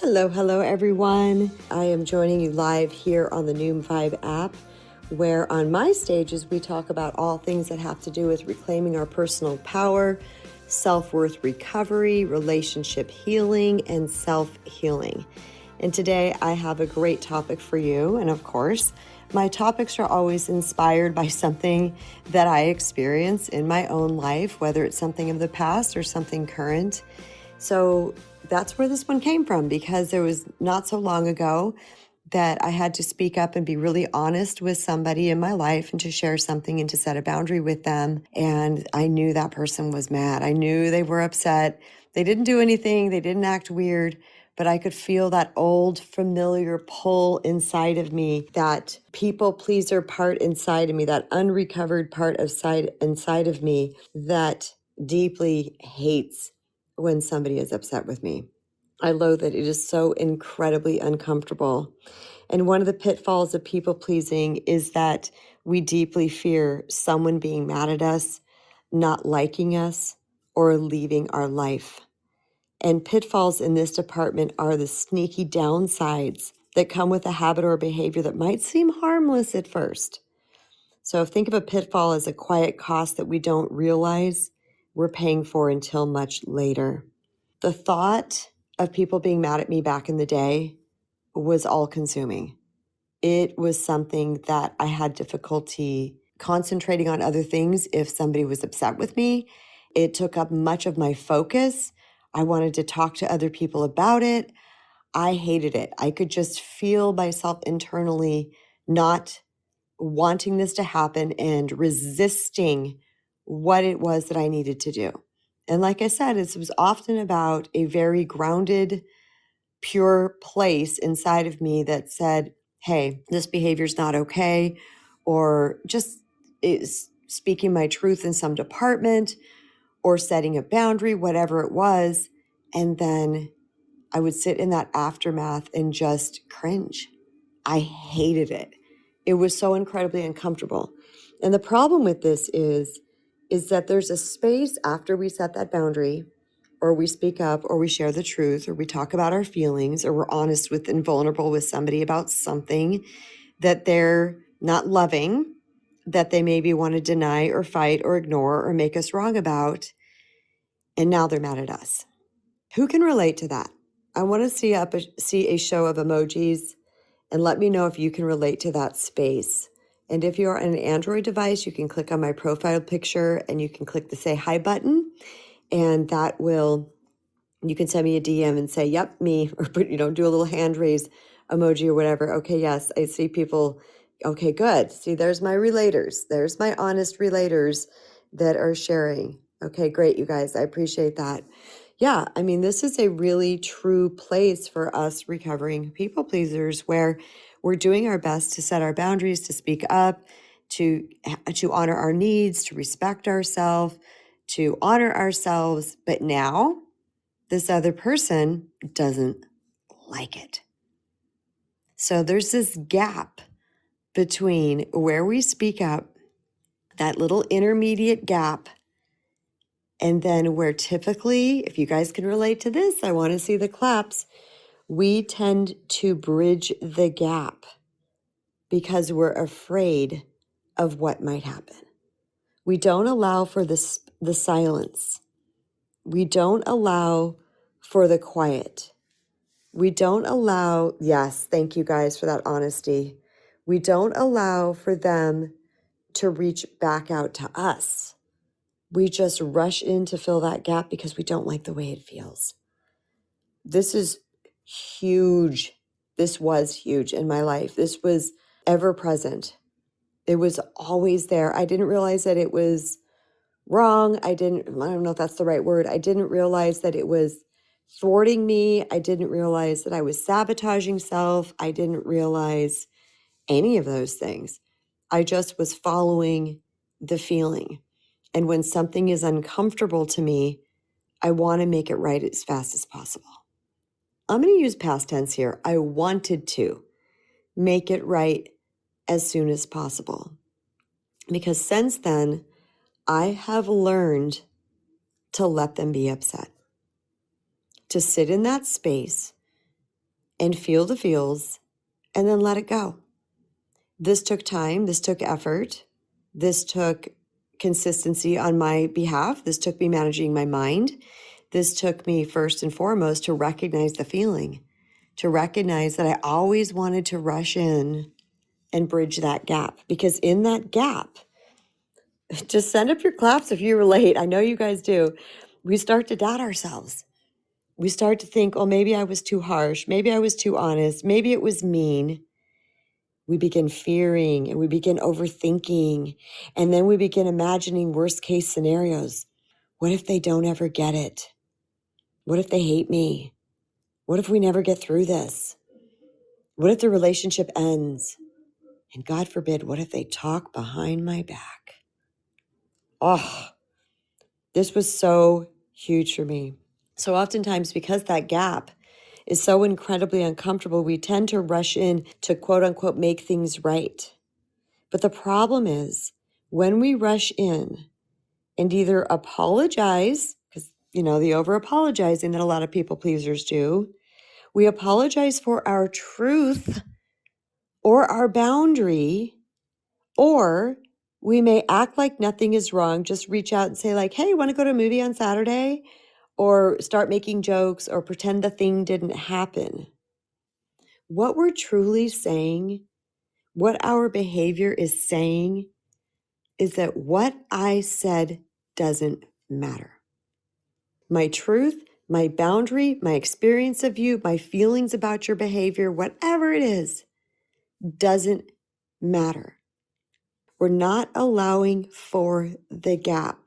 Hello, everyone. I am joining you live here on the Noom Vibe app, where on my stages we talk about all things that have to do with reclaiming our personal power, self-worth recovery, relationship healing, and self-healing. And today I have a great topic for you. And of course, my topics are always inspired by something that I experience in my own life, whether it's something of the past or something current. So that's where this one came from, because it was not so long ago that I had to speak up and be really honest with somebody in my life and to share something and to set a boundary with them. And I knew that person was mad. I knew they were upset. They didn't do anything. They didn't act weird, but I could feel that old familiar pull inside of me, that people pleaser part inside of me, that unrecovered part of inside of me that deeply hates when somebody is upset with me. I loathe it. It is so incredibly uncomfortable. And one of the pitfalls of people pleasing is that we deeply fear someone being mad at us, not liking us, or leaving our life. And pitfalls in this department are the sneaky downsides that come with a habit or behavior that might seem harmless at first. So think of a pitfall as a quiet cost that we don't realize we're paying for until much later. The thought of people being mad at me back in the day was all-consuming. It was something that I had difficulty concentrating on other things if somebody was upset with me. It took up much of my focus. I wanted to talk to other people about it. I hated it. I could just feel myself internally not wanting this to happen and resisting what it was that I needed to do. And like I said, it was often about a very grounded, pure place inside of me that said, hey, this behavior is not okay, or just is speaking my truth in some department, or setting a boundary, whatever it was. And then I would sit in that aftermath and just cringe. I hated it. It was so incredibly uncomfortable. And the problem with this is that there's a space after we set that boundary, or we speak up, or we share the truth, or we talk about our feelings, or we're honest with and vulnerable with somebody about something that they're not loving, that they maybe want to deny or fight or ignore or make us wrong about. And now they're mad at us. Who can relate to that? I want to see a show of emojis, and let me know if you can relate to that space. And if you're on an Android device, you can click on my profile picture and you can click the say hi button, and you can send me a DM and say, yep, me, or do a little hand raise emoji or whatever. Okay, yes, I see people. Okay, good. See, there's my relators. There's my honest relators that are sharing. Okay, great, you guys. I appreciate that. Yeah, I mean, this is a really true place for us recovering people pleasers, where we're doing our best to set our boundaries, to speak up, to honor our needs, to respect ourselves, to honor ourselves. But now this other person doesn't like it. So there's this gap between where we speak up, that little intermediate gap, and then where typically, if you guys can relate to this, I want to see the claps, we tend to bridge the gap because we're afraid of what might happen. We don't allow for the silence. We don't allow for the quiet. We don't allow, yes, thank you guys for that honesty. We don't allow for them to reach back out to us. We just rush in to fill that gap because we don't like the way it feels. This is huge. This was huge in my life. This was ever present. It was always there. I didn't realize that it was wrong. I don't know if that's the right word. I didn't realize that it was thwarting me. I didn't realize that I was sabotaging self. I didn't realize any of those things. I just was following the feeling. And when something is uncomfortable to me, I want to make it right as fast as possible. I'm going to use past tense here. I wanted to make it right as soon as possible. Because since then, I have learned to let them be upset, to sit in that space and feel the feels and then let it go. This took time. This took effort. This took consistency on my behalf. This took me managing my mind. This took me first and foremost to recognize the feeling, to recognize that I always wanted to rush in and bridge that gap, because in that gap, just send up your claps if you relate. I know you guys do. We start to doubt ourselves. We start to think, oh, maybe I was too harsh. Maybe I was too honest. Maybe it was mean. We begin fearing and we begin overthinking. And then we begin imagining worst case scenarios. What if they don't ever get it? What if they hate me? What if we never get through this? What if the relationship ends? And God forbid, what if they talk behind my back? Oh, this was so huge for me. So oftentimes, because that gap is so incredibly uncomfortable, we tend to rush in to quote unquote make things right. But the problem is when we rush in and either apologize, because, the over apologizing that a lot of people pleasers do, we apologize for our truth or our boundary, or we may act like nothing is wrong, just reach out and say like, hey, want to go to a movie on Saturday? Or start making jokes or pretend the thing didn't happen. What we're truly saying, what our behavior is saying, is that what I said doesn't matter. My truth, my boundary, my experience of you, my feelings about your behavior, whatever it is, doesn't matter. We're not allowing for the gap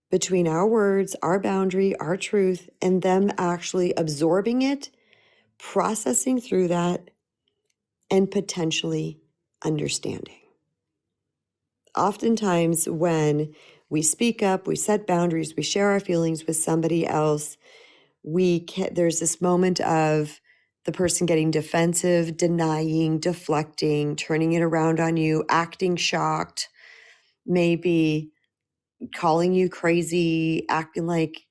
between our words, our boundary, our truth, and them actually absorbing it, processing through that, and potentially understanding. Oftentimes, when we speak up, we set boundaries, we share our feelings with somebody else, there's this moment of the person getting defensive, denying, deflecting, turning it around on you, acting shocked, maybe calling you crazy, acting like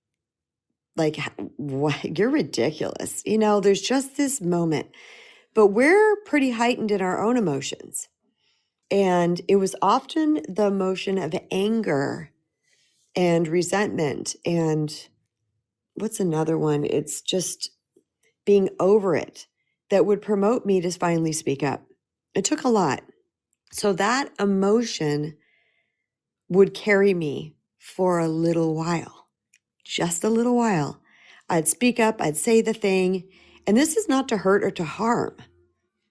what, you're ridiculous. There's just this moment. But we're pretty heightened in our own emotions. And it was often the emotion of anger and resentment. And what's another one? It's just being over it that would promote me to finally speak up. It took a lot. So that emotion would carry me for a little while, just a little while. I'd speak up, I'd say the thing. And this is not to hurt or to harm.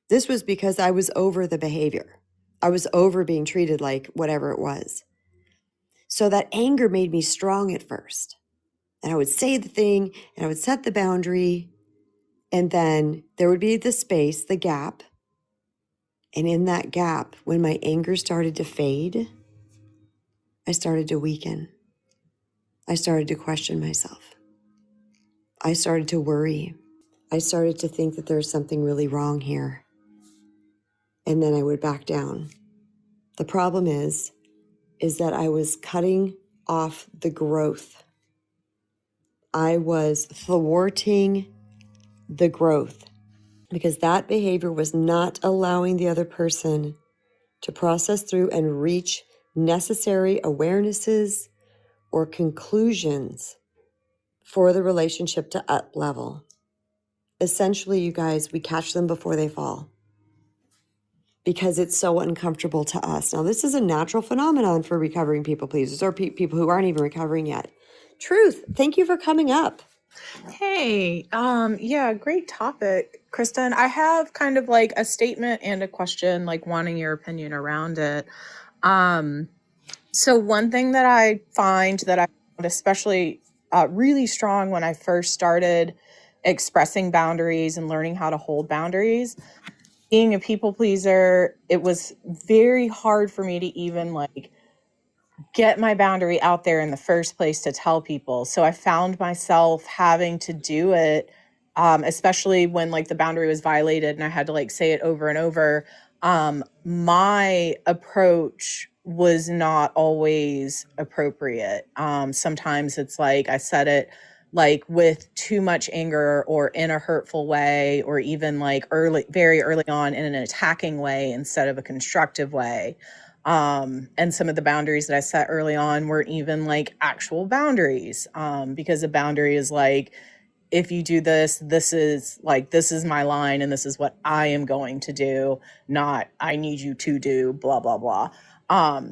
This was because I was over the behavior. I was over being treated like whatever it was. So that anger made me strong at first. And I would say the thing and I would set the boundary. And then there would be the space, the gap. And in that gap, when my anger started to fade, I started to weaken. I started to question myself. I started to worry. I started to think that there's something really wrong here. And then I would back down. The problem is that I was cutting off the growth. I was thwarting the growth because that behavior was not allowing the other person to process through and reach necessary awarenesses or conclusions for the relationship to up level. Essentially, you guys, we catch them before they fall because it's so uncomfortable to us. Now, this is a natural phenomenon for recovering people pleasers or people who aren't even recovering yet. Truth, thank you for coming up. Hey, yeah, great topic, Kristen. I have kind of like a statement and a question, like wanting your opinion around it. So one thing that I find that I found especially really strong when I first started expressing boundaries and learning how to hold boundaries, being a people pleaser, it was very hard for me to even like get my boundary out there in the first place to tell people. So I found myself having to do it, especially when like the boundary was violated and I had to like say it over and over. My approach was not always appropriate. Sometimes it's like I said it like with too much anger or in a hurtful way, or even like very early on in an attacking way instead of a constructive way. And some of the boundaries that I set early on weren't even like actual boundaries, because a boundary is like, if you do this, this is my line and this is what I am going to do, not I need you to do blah, blah, blah.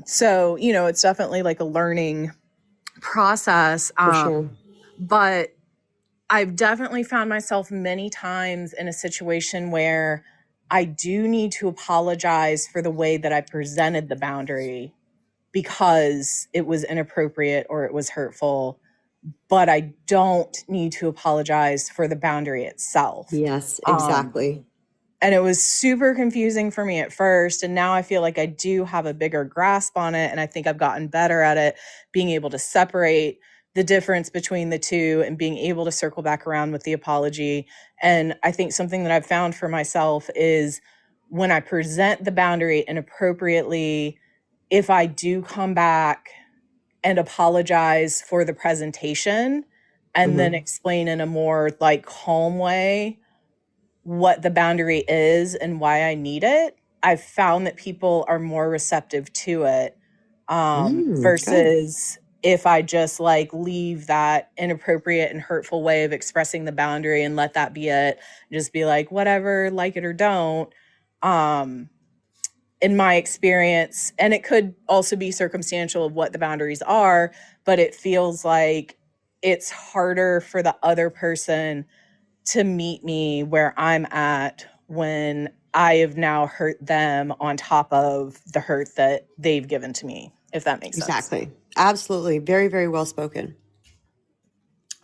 So, it's definitely like a learning process. For sure. But I've definitely found myself many times in a situation where I do need to apologize for the way that I presented the boundary because it was inappropriate or it was hurtful, but I don't need to apologize for the boundary itself. Yes, exactly. And it was super confusing for me at first. And now I feel like I do have a bigger grasp on it. And I think I've gotten better at it, being able to separate the difference between the two and being able to circle back around with the apology. And I think something that I've found for myself is when I present the boundary inappropriately, if I do come back and apologize for the presentation and then explain in a more like calm way what the boundary is and why I need it, I've found that people are more receptive to it, Good. versus if I just like leave that inappropriate and hurtful way of expressing the boundary and let that be it, just be like, whatever, like it or don't. In my experience, and it could also be circumstantial of what the boundaries are, but it feels like it's harder for the other person to meet me where I'm at when I have now hurt them on top of the hurt that they've given to me, if that makes sense. Exactly. Absolutely. Very, very well spoken.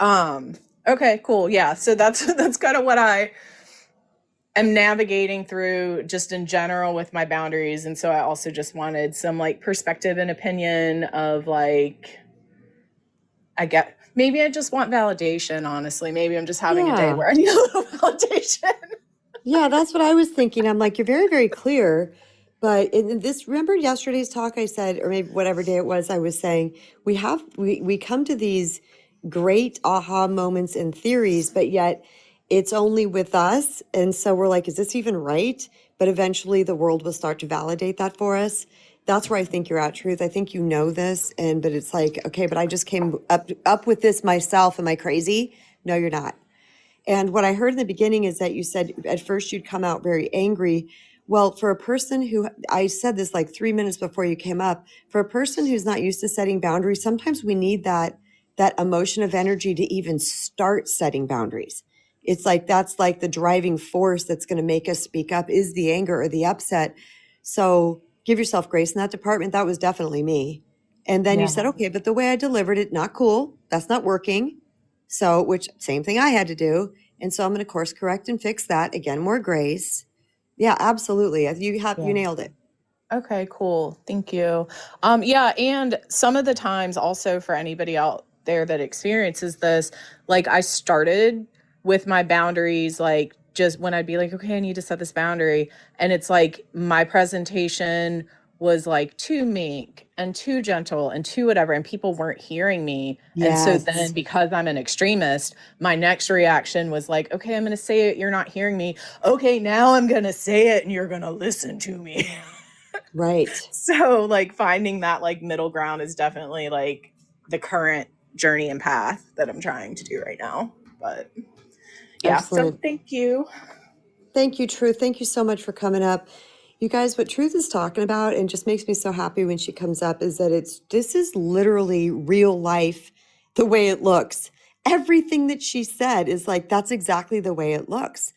Okay, cool. Yeah. So that's kind of what I am navigating through just in general with my boundaries. And so I also just wanted some like perspective and opinion of like, maybe I just want validation, honestly. Maybe I'm just having a day where I need a little validation. Yeah, that's what I was thinking. I'm like, you're very, very clear. But in this, remember yesterday's talk, I said, or maybe whatever day it was, I was saying, we come to these great aha moments and theories, but yet it's only with us. And so we're like, is this even right? But eventually the world will start to validate that for us. That's where I think you're at, Truth. I think you know this, but it's like, okay, but I just came up with this myself. Am I crazy? No, you're not. And what I heard in the beginning is that you said at first you'd come out very angry. Well, for a person who, I said this like 3 minutes before you came up, for a person who's not used to setting boundaries, sometimes we need that emotion of energy to even start setting boundaries. It's like, that's like the driving force that's going to make us speak up is the anger or the upset. So give yourself grace in that department. That was definitely me. And then you said, okay, but the way I delivered it, not cool. That's not working. So, which same thing I had to do. And so I'm going to course correct and fix that. Again, more grace. Yeah, absolutely. You nailed it. Okay, cool. Thank you. Yeah, and some of the times also for anybody out there that experiences this, like I started with my boundaries, like just when I'd be like, okay, I need to set this boundary. And it's like my presentation was like too meek and too gentle and too whatever, and people weren't hearing me. And so then because I'm an extremist, my next reaction was like, okay, I'm going to say it. You're not hearing me. Okay, now I'm going to say it and you're going to listen to me. Right. So like finding that like middle ground is definitely like the current journey and path that I'm trying to do right now. But yeah, Excellent. so thank you. Thank you, Truth. Thank you so much for coming up. You guys, what Truth is talking about, and just makes me so happy when she comes up, is that this is literally real life the way it looks. Everything that she said is like, that's exactly the way it looks.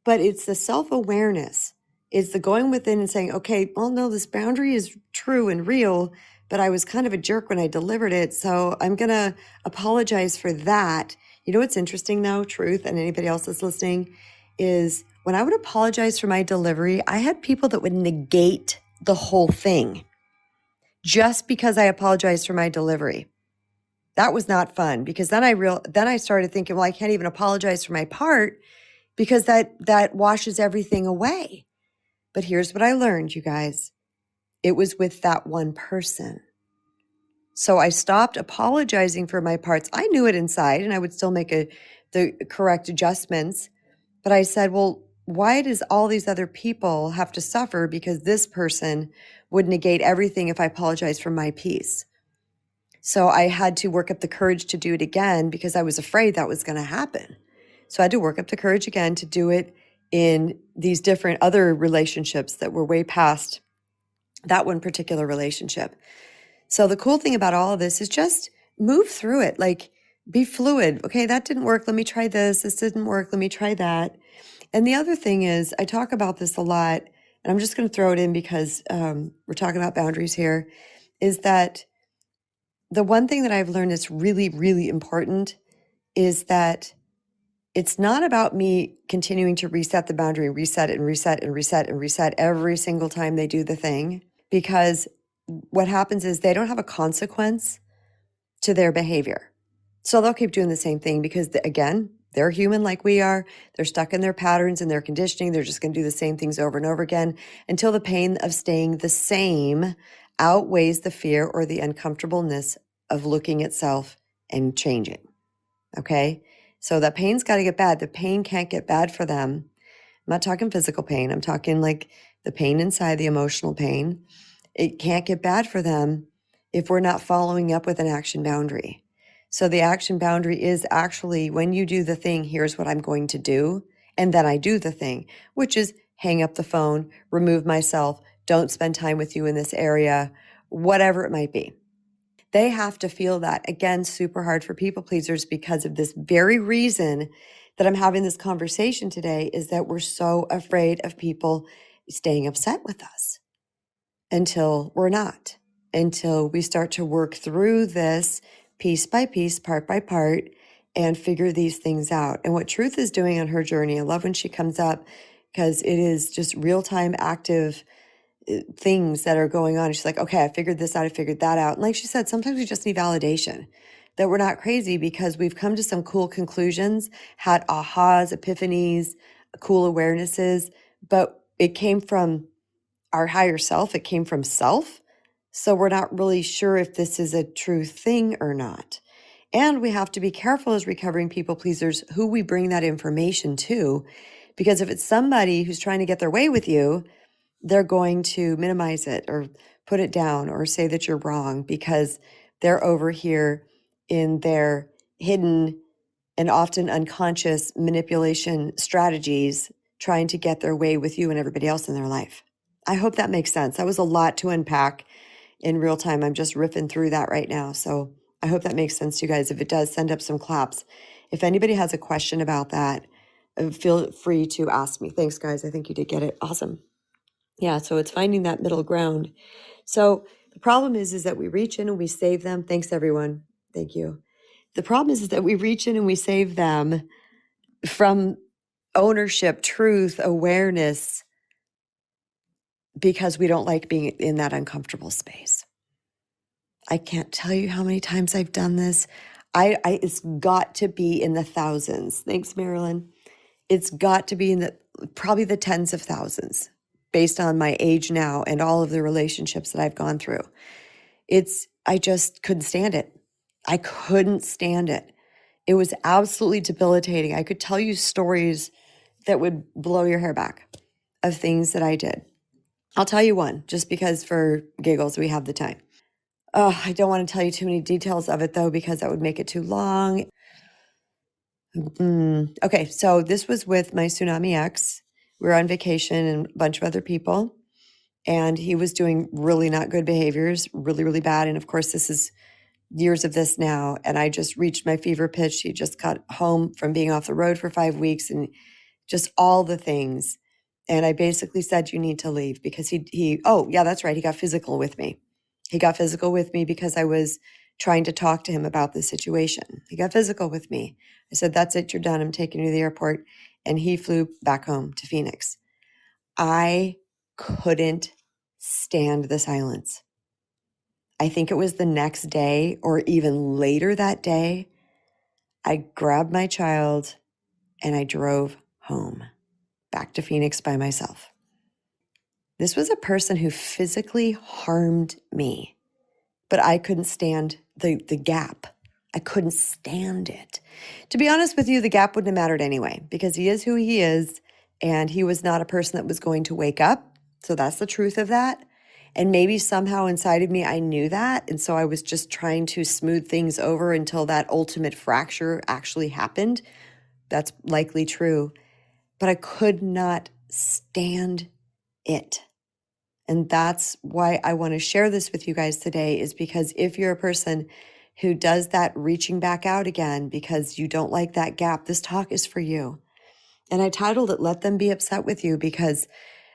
But it's the self-awareness. It's the going within and saying, okay, well, no, this boundary is true and real, but I was kind of a jerk when I delivered it. So I'm going to apologize for that. You know what's interesting though, Truth, and anybody else that's listening, is when I would apologize for my delivery, I had people that would negate the whole thing just because I apologized for my delivery. That was not fun, because then I started thinking, well, I can't even apologize for my part because that washes everything away. But here's what I learned, you guys. It was with that one person. So I stopped apologizing for my parts. I knew it inside and I would still make the correct adjustments. But I said, well, why does all these other people have to suffer because this person would negate everything if I apologize for my piece? So I had to work up the courage to do it again because I was afraid that was going to happen. So I had to work up the courage again to do it in these different other relationships that were way past that one particular relationship. So the cool thing about all of this is just move through it. Like, be fluid. Okay, that didn't work. Let me try this. This didn't work. Let me try that. And the other thing is, I talk about this a lot, and I'm just going to throw it in because we're talking about boundaries here, is that the one thing that I've learned that's really, really important is that it's not about me continuing to reset the boundary, reset and reset and reset and reset every single time they do the thing, because what happens is they don't have a consequence to their behavior. So they'll keep doing the same thing because, again, they're human like we are. They're stuck in their patterns and their conditioning. They're just going to do the same things over and over again until the pain of staying the same outweighs the fear or the uncomfortableness of looking at self and changing. Okay? So that pain's got to get bad. The pain can't get bad for them. I'm not talking physical pain. I'm talking like the pain inside, the emotional pain. It can't get bad for them if we're not following up with an action boundary. So the action boundary is actually, when you do the thing, here's what I'm going to do. And then I do the thing, which is hang up the phone, remove myself, don't spend time with you in this area, whatever it might be. They have to feel that. Again, super hard for people pleasers because of this very reason that I'm having this conversation today, is that we're so afraid of people staying upset with us until we're not, until we start to work through this piece by piece, part by part, and figure these things out. And what Truth is doing on her journey, I love when she comes up because it is just real-time active things that are going on. She's like, okay, I figured this out. I figured that out. And like she said, sometimes we just need validation that we're not crazy because we've come to some cool conclusions, had ahas, epiphanies, cool awarenesses, but it came from our higher self. It came from self. So we're not really sure if this is a true thing or not. And we have to be careful as recovering people pleasers who we bring that information to, because if it's somebody who's trying to get their way with you, they're going to minimize it or put it down or say that you're wrong because they're over here in their hidden and often unconscious manipulation strategies trying to get their way with you and everybody else in their life. I hope that makes sense. That was a lot to unpack in real time. I'm just riffing through that right now. So I hope that makes sense to you guys. If it does, send up some claps. If anybody has a question about that, feel free to ask me. Thanks, guys. I think you did get it. Awesome. Yeah, so it's finding that middle ground. So the problem is that we reach in and we save them. Thanks, everyone. Thank you. The problem is that we reach in and we save them from ownership, truth, awareness, because we don't like being in that uncomfortable space. I can't tell you how many times I've done this. It's got to be in the thousands. Thanks, Marilyn. It's got to be in probably the tens of thousands based on my age now and all of the relationships that I've gone through. I just couldn't stand it. I couldn't stand it. It was absolutely debilitating. I could tell you stories that would blow your hair back of things that I did. I'll tell you one, just because for giggles, we have the time. I don't want to tell you too many details of it, though, because that would make it too long. Okay, so this was with my tsunami ex. We were on vacation and a bunch of other people, and he was doing really not good behaviors, really, really bad. And of course, this is years of this now, and I just reached my fever pitch. He just got home from being off the road for 5 weeks and just all the things. And I basically said, you need to leave because oh, yeah, that's right. He got physical with me. He got physical with me because I was trying to talk to him about the situation. He got physical with me. I said, that's it. You're done. I'm taking you to the airport. And he flew back home to Phoenix. I couldn't stand the silence. I think it was the next day or even later that day, I grabbed my child and I drove home back to Phoenix by myself. This was a person who physically harmed me but I couldn't stand the gap. I couldn't stand it. To be honest with you, the gap wouldn't have mattered anyway, because he is who he is, and he was not a person that was going to wake up. So that's the truth of that. And maybe somehow inside of me, I knew that. And so I was just trying to smooth things over until that ultimate fracture actually happened. That's likely true. But I could not stand it. And that's why I want to share this with you guys today, is because if you're a person who does that reaching back out again because you don't like that gap, this talk is for you. And I titled it, Let Them Be Upset With You, because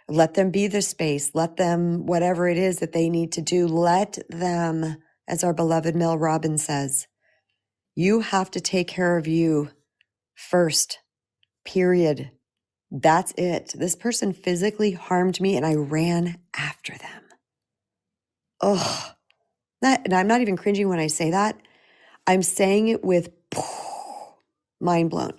let them be the space, let them, whatever it is that they need to do, let them, as our beloved Mel Robbins says, you have to take care of you first, period. That's it. This person physically harmed me and I ran after them. Ugh. And I'm not even cringing when I say that. I'm saying it with mind blown.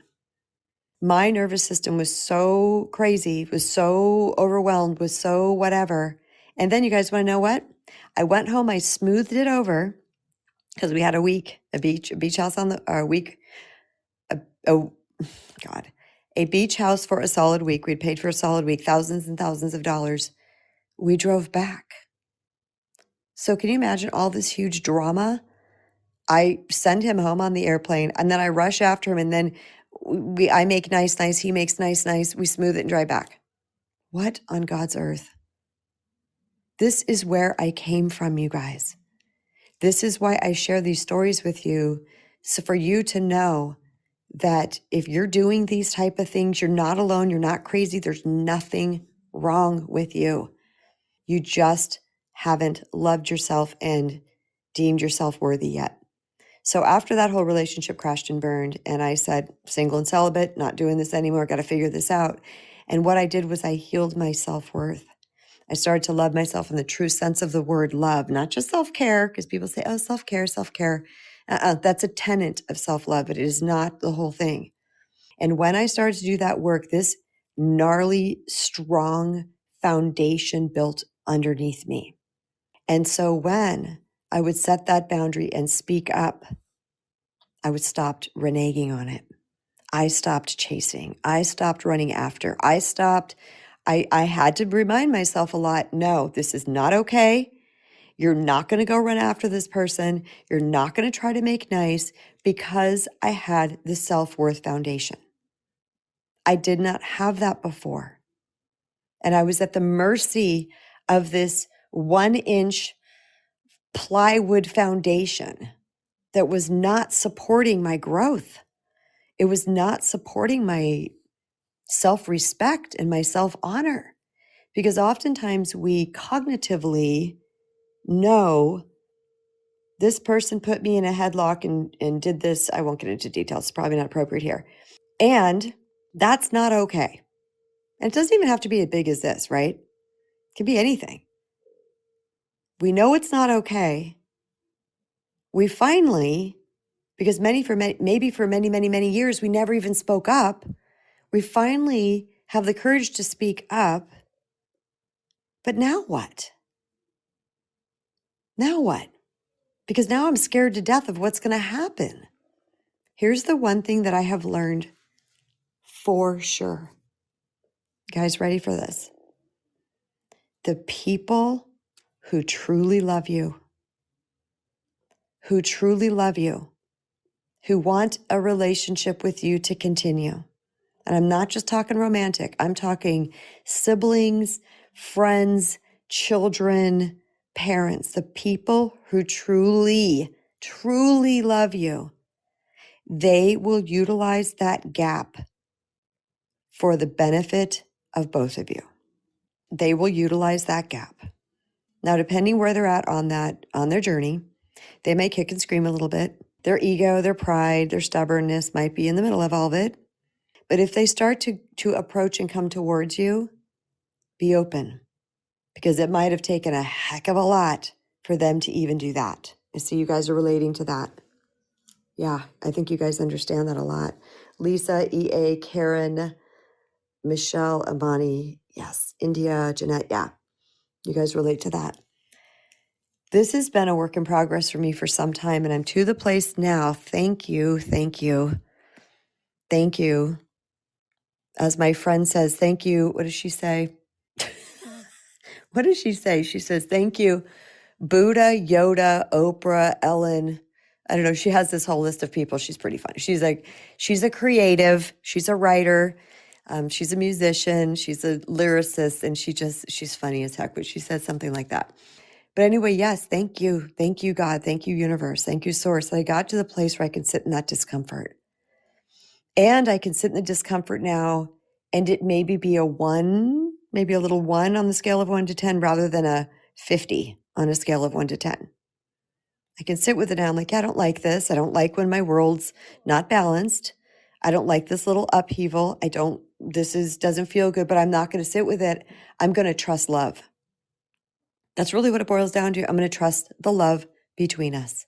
My nervous system was so crazy, was so overwhelmed, was so whatever. And then you guys want to know what? I went home, I smoothed it over because we had a beach house on a beach house for a solid week. We'd paid for a solid week, thousands and thousands of dollars. We drove back. So can you imagine all this huge drama? I send him home on the airplane and then I rush after him and then I make nice, he makes nice, we smooth it and drive back. What on God's earth? This is where I came from, you guys. This is why I share these stories with you. So for you to know that if you're doing these type of things, you're not alone, you're not crazy, there's nothing wrong with you. You just haven't loved yourself and deemed yourself worthy yet. So after that whole relationship crashed and burned, and I said, single and celibate, not doing this anymore, got to figure this out. And what I did was I healed my self-worth. I started to love myself in the true sense of the word love, not just self-care, because people say, oh, self-care. That's a tenet of self-love, but it is not the whole thing. And when I started to do that work, this gnarly, strong foundation built underneath me. And so when I would set that boundary and speak up, I would stop reneging on it. I stopped chasing. I stopped running after. I had to remind myself a lot, no, this is not okay. You're not going to go run after this person. You're not going to try to make nice, because I had the self-worth foundation. I did not have that before. And I was at the mercy of this 1-inch plywood foundation that was not supporting my growth. It was not supporting my self-respect and my self-honor, because oftentimes we cognitively know this person put me in a headlock and did this. I won't get into details. It's probably not appropriate here. And that's not okay. And it doesn't even have to be as big as this, right? It can be anything. We know it's not okay. We finally, because maybe for many years, we never even spoke up. We finally have the courage to speak up. But now what? Now what? Because now I'm scared to death of what's going to happen. Here's the one thing that I have learned for sure. You guys ready for this? The people who truly love you, who want a relationship with you to continue. And I'm not just talking romantic. I'm talking siblings, friends, children, parents, the people who truly love you. They will utilize that gap for the benefit of both of you. They will utilize that gap. Now, depending where they're at on their journey, they may kick and scream a little bit. Their ego, their pride, their stubbornness might be in the middle of all of it. But if they start to approach and come towards you, be open, because it might have taken a heck of a lot for them to even do that. I see you guys are relating to that. Yeah, I think you guys understand that a lot. Lisa, EA, Karen, Michelle, Amani, yes, India, Jeanette, yeah, you guys relate to that. This has been a work in progress for me for some time, and I'm to the place now. Thank you, thank you, thank you. As my friend says, thank you. What does she say? What does she say? She says, thank you, Buddha, Yoda, Oprah, Ellen. I don't know. She has this whole list of people. She's pretty funny. She's like, she's a creative. She's a writer. She's a musician. She's a lyricist. And she's funny as heck, but she says something like that. But anyway, yes, thank you. Thank you, God. Thank you, universe. Thank you, source. I got to the place where I can sit in that discomfort. And I can sit in the discomfort now, and it maybe be a 1, maybe a little 1 on the scale of 1 to 10 rather than a 50 on a scale of 1 to 10. I can sit with it now. I'm like, yeah, I don't like this. I don't like when my world's not balanced. I don't like this little upheaval. Doesn't feel good, but I'm not going to sit with it. I'm going to trust love. That's really what it boils down to. I'm going to trust the love between us.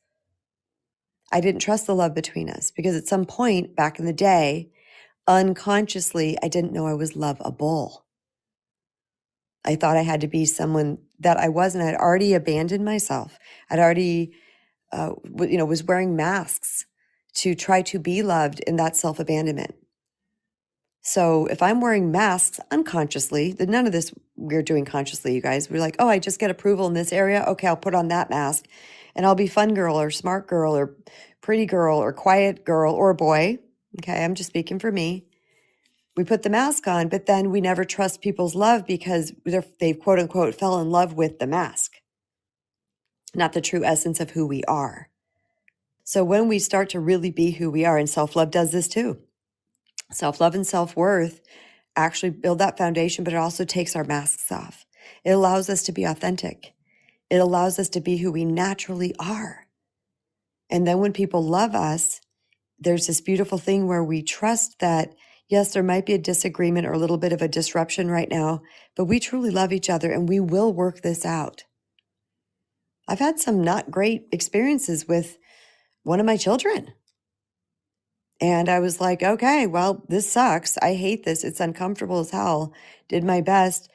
I didn't trust the love between us because at some point back in the day, unconsciously, I didn't know I was lovable. I thought I had to be someone that I wasn't. I'd already abandoned myself. I'd already, was wearing masks to try to be loved in that self-abandonment. So if I'm wearing masks unconsciously, then none of this we're doing consciously, you guys. We're like, oh, I just get approval in this area. Okay, I'll put on that mask and I'll be fun girl or smart girl or pretty girl or quiet girl or boy. Okay, I'm just speaking for me. We put the mask on, but then we never trust people's love because they quote unquote fell in love with the mask, not the true essence of who we are. So when we start to really be who we are, and self-love does this too. Self-love and self-worth actually build that foundation, but it also takes our masks off. It allows us to be authentic. It allows us to be who we naturally are. And then when people love us, there's this beautiful thing where we trust that, yes, there might be a disagreement or a little bit of a disruption right now, but we truly love each other and we will work this out. I've had some not great experiences with one of my children. And I was like, okay, well, this sucks. I hate this. It's uncomfortable as hell. Did my best.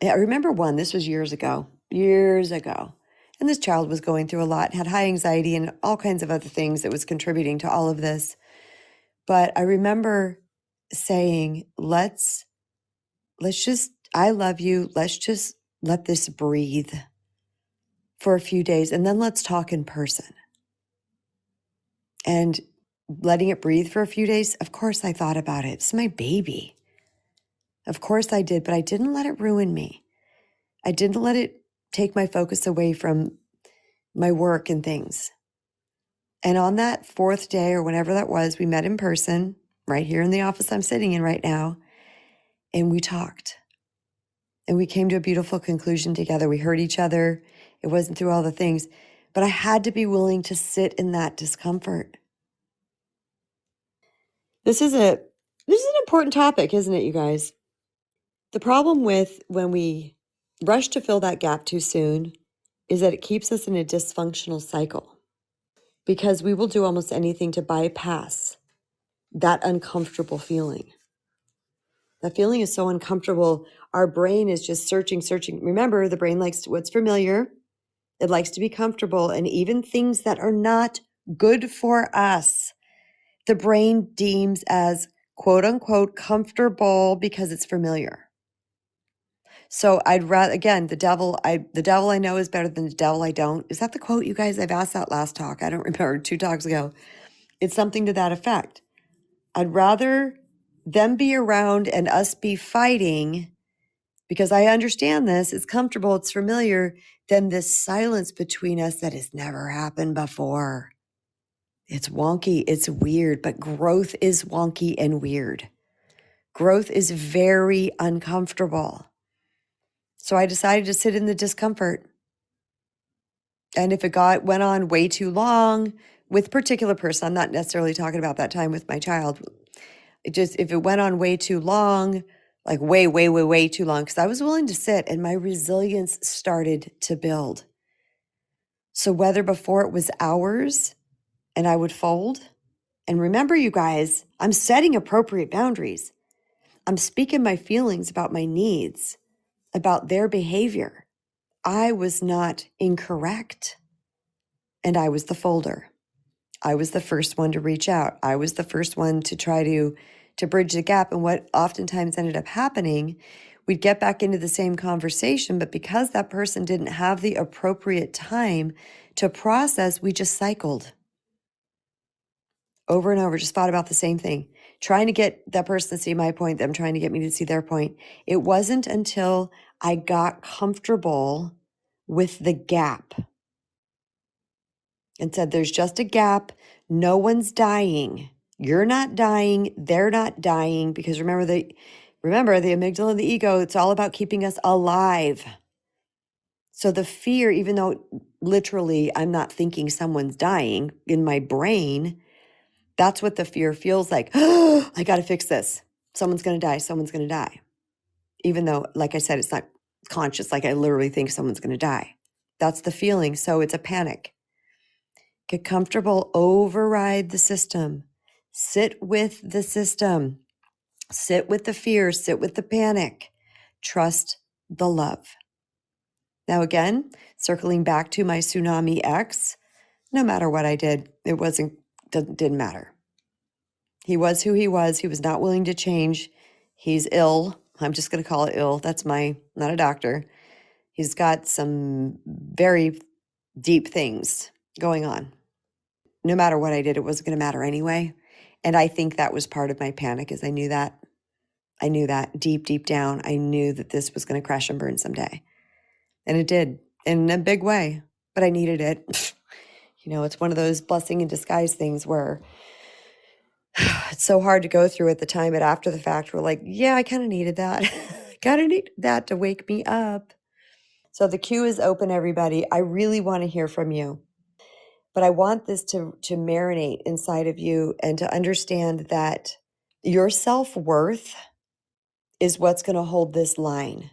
I remember this was years ago. And this child was going through a lot, had high anxiety and all kinds of other things that was contributing to all of this. But I remember saying, let's just, I love you. Let's just let this breathe for a few days and then let's talk in person. And letting it breathe for a few days, of course I thought about it. It's my baby. Of course I did, but I didn't let it ruin me. I didn't let it take my focus away from my work and things. And on that 4th day or whenever that was, we met in person right here in the office I'm sitting in right now. And we talked. And we came to a beautiful conclusion together. We heard each other. It wasn't through all the things, but I had to be willing to sit in that discomfort. This is an important topic, isn't it, you guys? The problem with when we rush to fill that gap too soon is that it keeps us in a dysfunctional cycle because we will do almost anything to bypass that uncomfortable feeling. That feeling is so uncomfortable. Our brain is just searching. Remember, the brain likes what's familiar. It likes to be comfortable. And even things that are not good for us, the brain deems as quote unquote comfortable because it's familiar. So I'd rather, again, the devil I know is better than the devil I don't. Is that the quote, you guys? I've asked that last talk. I don't remember, 2 talks ago. It's something to that effect. I'd rather them be around and us be fighting because I understand this. It's comfortable. It's familiar than this silence between us that has never happened before. It's wonky. It's weird, but growth is wonky and weird. Growth is very uncomfortable. So I decided to sit in the discomfort. And if it went on way too long with a particular person, I'm not necessarily talking about that time with my child. If it went on way too long, like way, way, way, way too long, because I was willing to sit and my resilience started to build. So whether before it was hours and I would fold, and remember you guys, I'm setting appropriate boundaries. I'm speaking my feelings about my needs, about their behavior. I was not incorrect. And I was the folder. I was the first one to reach out. I was the first one to try to bridge the gap. And what oftentimes ended up happening, we'd get back into the same conversation, but because that person didn't have the appropriate time to process, we just cycled over and over, just fought about the same thing, trying to get that person to see my point, them trying to get me to see their point. It wasn't until I got comfortable with the gap and said, there's just a gap. No one's dying. You're not dying. They're not dying. Because remember the amygdala and the ego, it's all about keeping us alive. So the fear, even though literally I'm not thinking someone's dying in my brain, that's what the fear feels like. Oh, I got to fix this. Someone's going to die. Someone's going to die. Even though, like I said, it's not conscious. Like I literally think someone's going to die. That's the feeling. So it's a panic. Get comfortable, override the system, sit with the system, sit with the fear, sit with the panic, trust the love. Now, again, circling back to my tsunami ex, no matter what I did, didn't matter. He was who he was. He was not willing to change. He's ill. I'm just going to call it ill. That's not a doctor. He's got some very deep things going on. No matter what I did, it wasn't going to matter anyway. And I think that was part of my panic, is I knew that. I knew that deep, deep down. I knew that this was going to crash and burn someday. And it did in a big way, but I needed it. It's one of those blessing in disguise things where it's so hard to go through at the time, but after the fact, we're like, yeah, I kind of needed that. Kind of needed that to wake me up. So the queue is open, everybody. I really want to hear from you. But I want this to marinate inside of you and to understand that your self-worth is what's going to hold this line.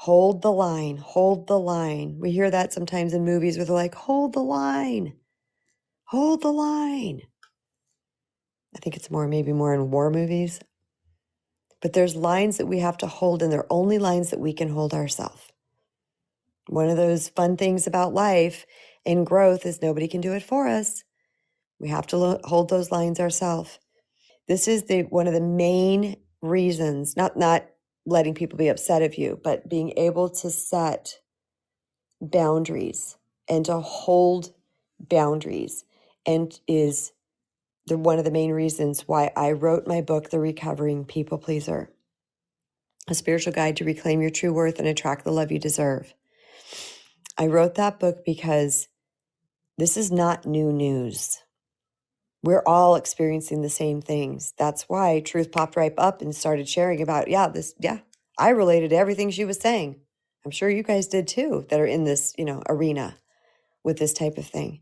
Hold the line, hold the line. We hear that sometimes in movies where they're like, hold the line, hold the line. I think it's maybe more in war movies. But there's lines that we have to hold, and they're only lines that we can hold ourselves. One of those fun things about life and growth is nobody can do it for us. We have to hold those lines ourselves. This is one of the main reasons, not letting people be upset of you, but being able to set boundaries and to hold boundaries, and is one of the main reasons why I wrote my book, The Recovering People Pleaser, a spiritual guide to reclaim your true worth and attract the love you deserve. I wrote that book because this is not new news. We're all experiencing the same things. That's why Truth popped right up and started sharing about, I related to everything she was saying. I'm sure you guys did too, that are in this, arena with this type of thing.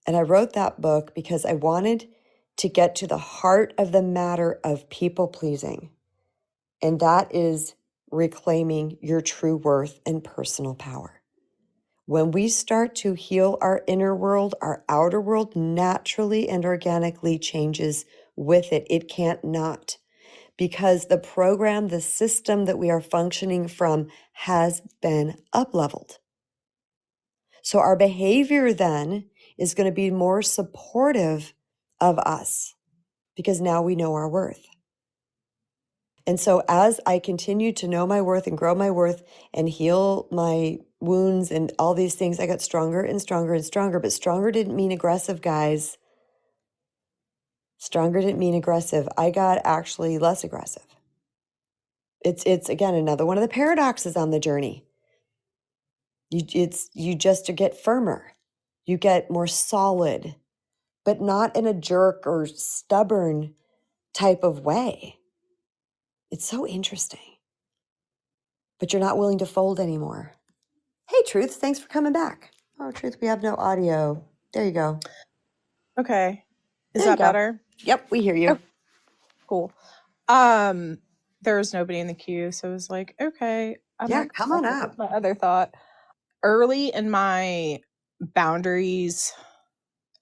And I wrote that book because I wanted to get to the heart of the matter of people pleasing. And that is reclaiming your true worth and personal power. When we start to heal our inner world, our outer world naturally and organically changes with it. It can't not, because the program, the system that we are functioning from has been up-leveled. So our behavior then is going to be more supportive of us because now we know our worth. And so as I continue to know my worth and grow my worth and heal my wounds and all these things, I got stronger and stronger and stronger. But stronger didn't mean aggressive, guys. Stronger didn't mean aggressive. I got actually less aggressive. It's again, another one of the paradoxes on the journey. You just get firmer. You get more solid, but not in a jerk or stubborn type of way. It's so interesting. But you're not willing to fold anymore. Hey, Truth, thanks for coming back. Oh, Truth, we have no audio. There you go. Okay. Is There you that go. better? Yep, we hear you. Oh, cool. There was nobody in the queue, so I was like, okay, Come on up. my other thought. Early in my boundaries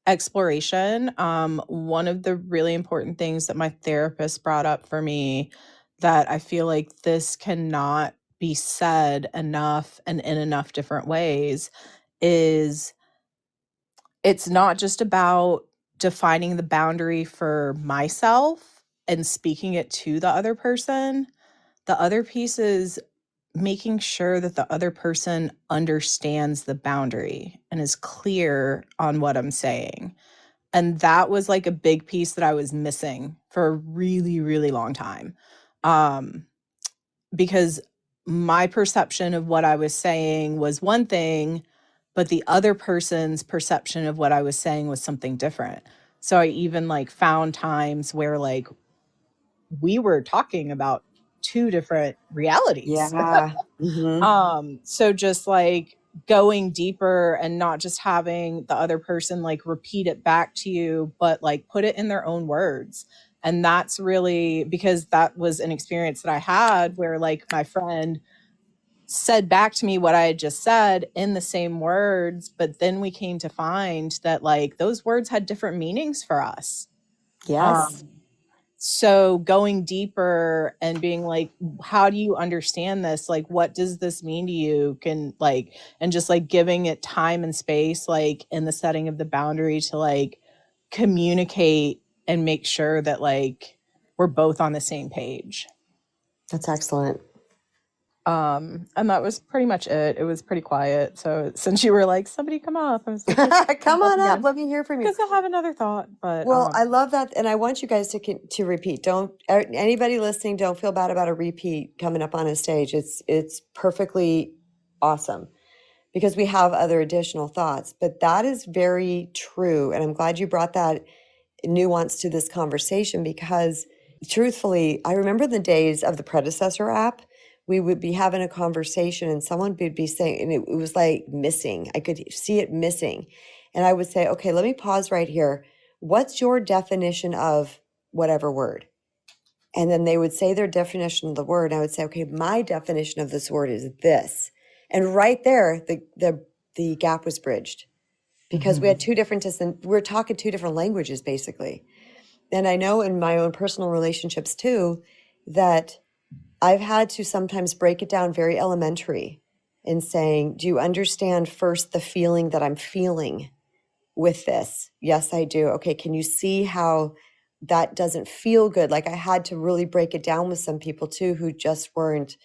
exploration, one of the really important things that my therapist brought up for me that I feel like this cannot be said enough and in enough different ways is it's not just about defining the boundary for myself and speaking it to the other person. The other piece is making sure that the other person understands the boundary and is clear on what I'm saying. And that was like a big piece that I was missing for a really, really long time. Um, because my perception of what I was saying was one thing, but the other person's perception of what I was saying was something different. So I even like found times where like we were talking about two different realities. Yeah. So just like going deeper and not just having the other person like repeat it back to you, but like put it in their own words. And that's really because that was an experience that I had where like my friend said back to me what I had just said in the same words, but then we came to find that like those words had different meanings for us. Yes. Um, so going deeper and being like, how do you understand this? Like, what does this mean to you? Can like, and just like giving it time and space, like in the setting of the boundary to like communicate and make sure that like we're both on the same page. That's excellent. And that was pretty much it. It was pretty quiet. So since you were like, somebody come up, I was like, Come on up. Let me hear from you. because I'll have another thought. But Well, I love that, and I want you guys to repeat. Don't anybody listening, don't feel bad about a repeat coming up on a stage. It's perfectly awesome because we have other additional thoughts. But that is very true, and I'm glad you brought that nuance to this conversation because truthfully, I remember the days of the predecessor app. We would be having a conversation and someone would be saying, and it was like missing. I could see it missing. And I would say, okay, let me pause right here. What's your definition of whatever word? And then they would say their definition of the word. And I would say, okay, my definition of this word is this. And right there, the gap was bridged because we had two different, we're talking two different languages basically. And I know in my own personal relationships too, that I've had to sometimes break it down very elementary in saying, do you understand first the feeling that I'm feeling with this? Yes, I do. Okay, can you see how that doesn't feel good? Like I had to really break it down with some people too who just weren't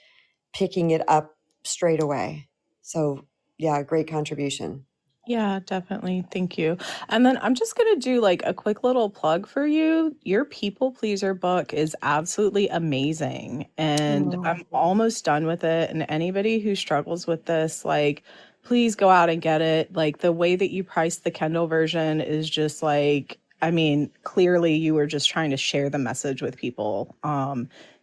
picking it up straight away. So, yeah, great contribution. yeah, definitely. Thank you. And then I'm just going to do like a quick little plug for you. Your People Pleaser book is absolutely amazing. And Oh, I'm almost done with it. And anybody who struggles with this, like, please go out and get it. Like, the way that you price the Kindle version is just like, I mean, clearly you were just trying to share the message with people.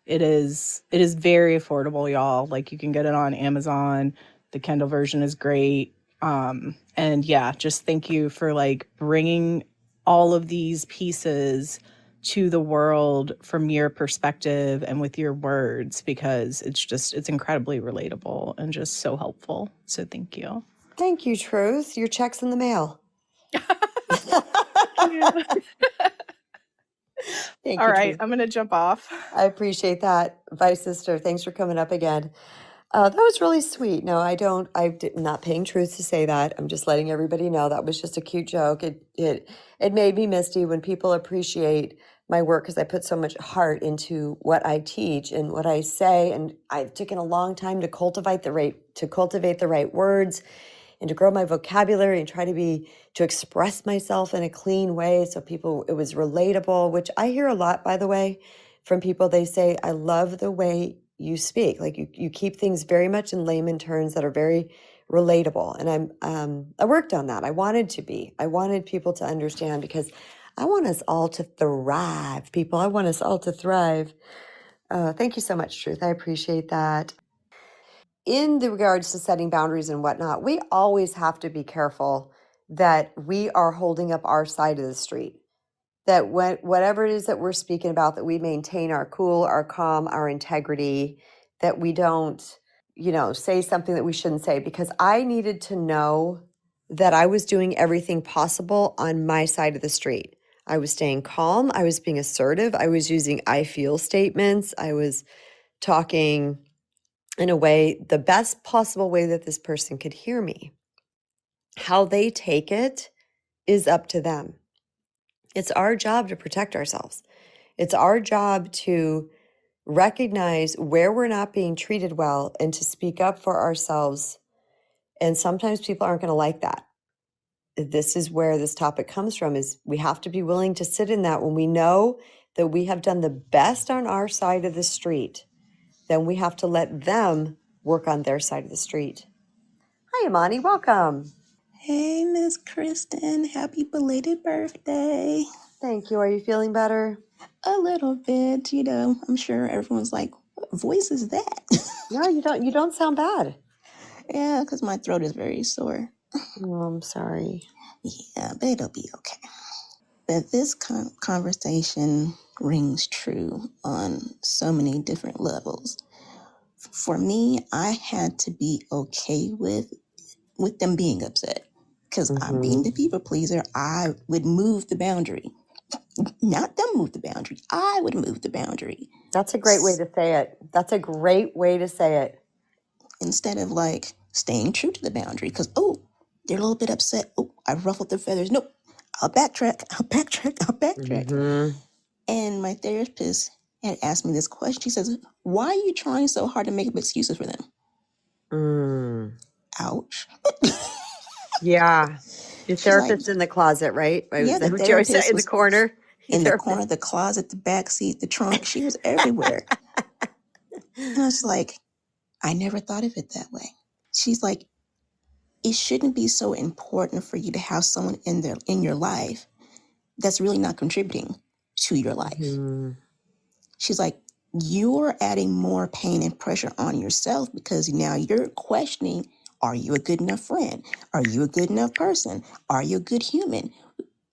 It is very affordable, y'all. Like, you can get it on Amazon. The Kindle version is great. And yeah, just thank you for like bringing all of these pieces to the world from your perspective and with your words because it's incredibly relatable and just so helpful. So thank you. thank you, Truth. Your check's in the mail. Thank All you, right, Truth. I'm going to jump off. I appreciate that. Bye, sister. Thanks for coming up again. That was really sweet. No, I'm not paying Truth to say that. I'm just letting everybody know that was just a cute joke. It made me misty when people appreciate my work because I put so much heart into what I teach and what I say. And I've taken a long time to cultivate the right words and to grow my vocabulary and try to express myself in a clean way so people it was relatable, which I hear a lot, by the way, from people. They say, I love the way you speak. Like you keep things very much in layman terms that are very relatable. And I worked on that. I wanted people to understand because I want us all to thrive, people. I want us all to thrive. Thank you so much, Truth. I appreciate that. In the regards to setting boundaries and whatnot, we always have to be careful that we are holding up our side of the street. That whatever it is that we're speaking about, that we maintain our cool, our calm, our integrity, that we don't, say something that we shouldn't say. Because I needed to know that I was doing everything possible on my side of the street. I was staying calm. I was being assertive. I was using I feel statements. I was talking in a way, the best possible way that this person could hear me. How they take it is up to them. It's our job to protect ourselves. It's our job to recognize where we're not being treated well and to speak up for ourselves. And sometimes people aren't going to like that. This is where this topic comes from, is we have to be willing to sit in that when we know that we have done the best on our side of the street. Then we have to let them work on their side of the street. Hi, Imani. Welcome. Hey, Miss Kristen. Happy belated birthday. Thank you. Are you feeling better? A little bit, I'm sure everyone's like, what voice is that? No, you don't. You don't sound bad. Yeah, because my throat is very sore. Oh, I'm sorry. Yeah, but it'll be okay. But this conversation rings true on so many different levels. For me, I had to be okay with them being upset. Because I'm being the people pleaser, I would move the boundary. Not them move the boundary. I would move the boundary. That's a great way to say it. That's a great way to say it. Instead of like staying true to the boundary. Because, they're a little bit upset. Oh, I ruffled their feathers. Nope. I'll backtrack. And my therapist had asked me this question. She says, why are you trying so hard to make up excuses for them? Ouch. Yeah. Your She's therapist's like, in the closet, right? Yeah, Is that the what you always say? therapist In the was corner? in the corner, the closet, the back seat, the trunk. She was everywhere. And I was like, I never thought of it that way. She's like, it shouldn't be so important for you to have someone in your life that's really not contributing to your life. She's like, you're adding more pain and pressure on yourself because now you're questioning, are you a good enough friend? Are you a good enough person? Are you a good human?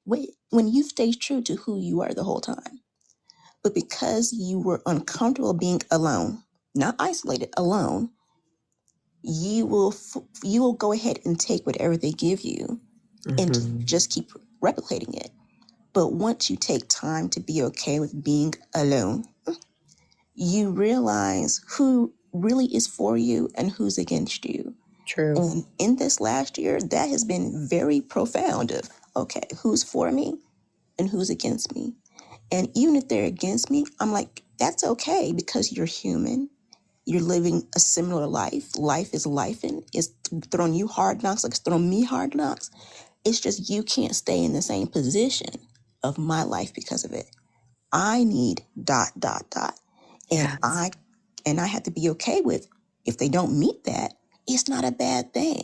When you've stayed true to who you are the whole time. But because you were uncomfortable being alone, not isolated, alone, you will go ahead and take whatever they give you and just keep replicating it. But once you take time to be okay with being alone, you realize who really is for you and who's against you. True. And in this last year, that has been very profound of, okay, who's for me and who's against me? And even if they're against me, I'm like, that's okay because you're human. You're living a similar life. Life is life, and it's throwing you hard knocks like it's throwing me hard knocks. It's just you can't stay in the same position of my life because of it. I need ... And I have to be okay with, if they don't meet that, it's not a bad thing.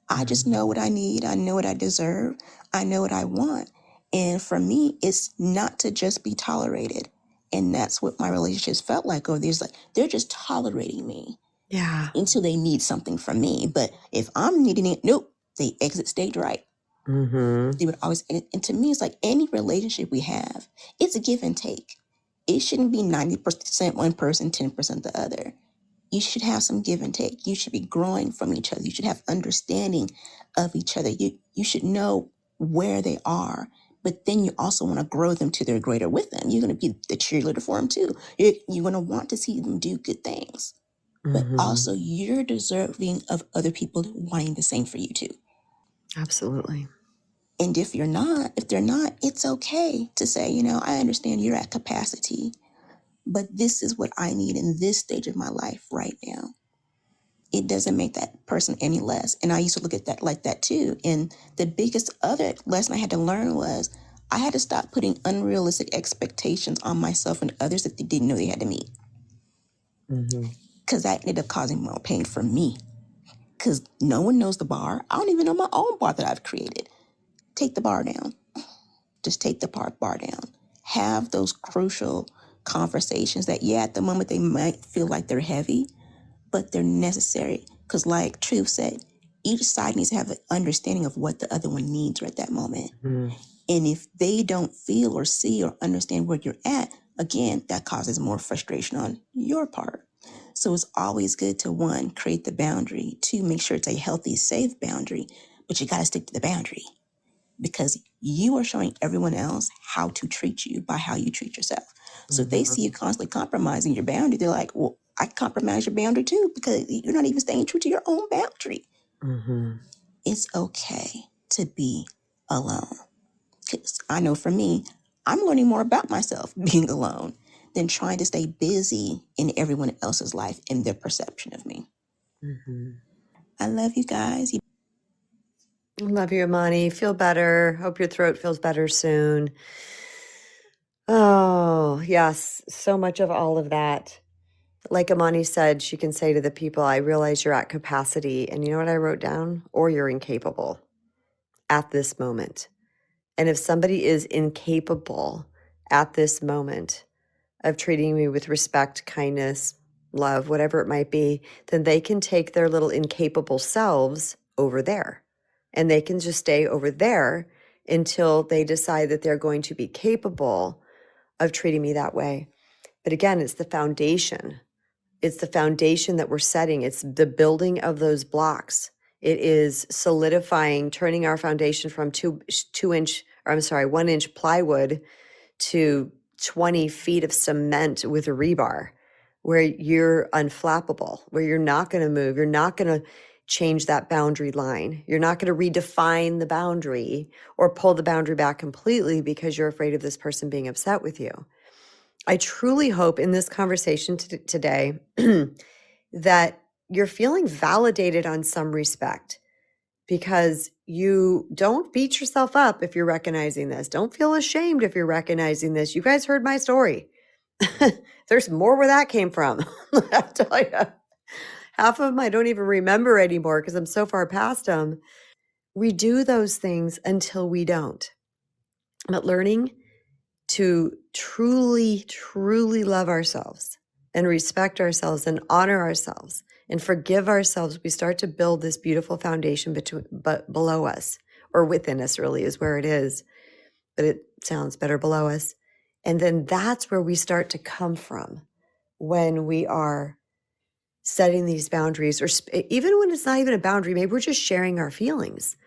I just know what I need. I know what I deserve. I know what I want. And for me, it's not to just be tolerated. And that's what my relationships felt like over these. Like, they're just tolerating me. Yeah. Until they need something from me. But if I'm needing it, nope, they exit stage right. They would always, and to me, it's like any relationship we have, it's a give and take. It shouldn't be 90% one person, 10% the other. You should have some give and take. You should be growing from each other. You should have understanding of each other. You should know where they are, but then you also want to grow them to their greater with them. You're going to be the cheerleader for them too. You're going to want to see them do good things, but also you're deserving of other people wanting the same for you too. Absolutely. And if they're not, it's okay to say, I understand you're at capacity, but this is what I need in this stage of my life right now. It doesn't make that person any less. And I used to look at that like that too. And the biggest other lesson I had to learn was I had to stop putting unrealistic expectations on myself and others that they didn't know they had to meet. Because that ended up causing more pain for me. Because no one knows the bar. I don't even know my own bar that I've created. Take the bar down. Just take the bar down. Have those crucial conversations that, at the moment they might feel like they're heavy, but they're necessary. Because like Truth said, each side needs to have an understanding of what the other one needs right at that moment. And if they don't feel or see or understand where you're at, again, that causes more frustration on your part. So it's always good to, one, create the boundary, two, make sure it's a healthy, safe boundary, but you got to stick to the boundary. Because you are showing everyone else how to treat you by how you treat yourself. So if they see you constantly compromising your boundary, they're like, well, I compromise your boundary too, because you're not even staying true to your own boundary. Mm-hmm. It's okay to be alone. Because I know for me, I'm learning more about myself being alone than trying to stay busy in everyone else's life and their perception of me. Mm-hmm. I love you guys. Love you, Amani. Feel better. Hope your throat feels better soon. Oh, yes. So much of all of that. Like Amani said, she can say to the people, I realize you're at capacity. And you know what I wrote down? Or you're incapable at this moment. And if somebody is incapable at this moment of treating me with respect, kindness, love, whatever it might be, then they can take their little incapable selves over there. And they can just stay over there until they decide that they're going to be capable of treating me that way. But again, it's the foundation. It's the foundation that we're setting. It's the building of those blocks. It is solidifying, turning our foundation from 1 inch plywood to 20 feet of cement with a rebar, where you're unflappable, where you're not going to move. You're not going to change that boundary line. You're not going to redefine the boundary or pull the boundary back completely because you're afraid of this person being upset with you. I truly hope in this conversation today that you're feeling validated on some respect, because you don't beat yourself up if you're recognizing this. Don't feel ashamed if you're recognizing this. You guys heard my story. There's more where that came from. I'll tell you. Half of them I don't even remember anymore because I'm so far past them. We do those things until we don't. But learning to truly, truly love ourselves and respect ourselves and honor ourselves and forgive ourselves, we start to build this beautiful foundation but below us, or within us really is where it is, but it sounds better below us. And then that's where we start to come from when we are setting these boundaries, or even when it's not even a boundary, maybe we're just sharing our feelings.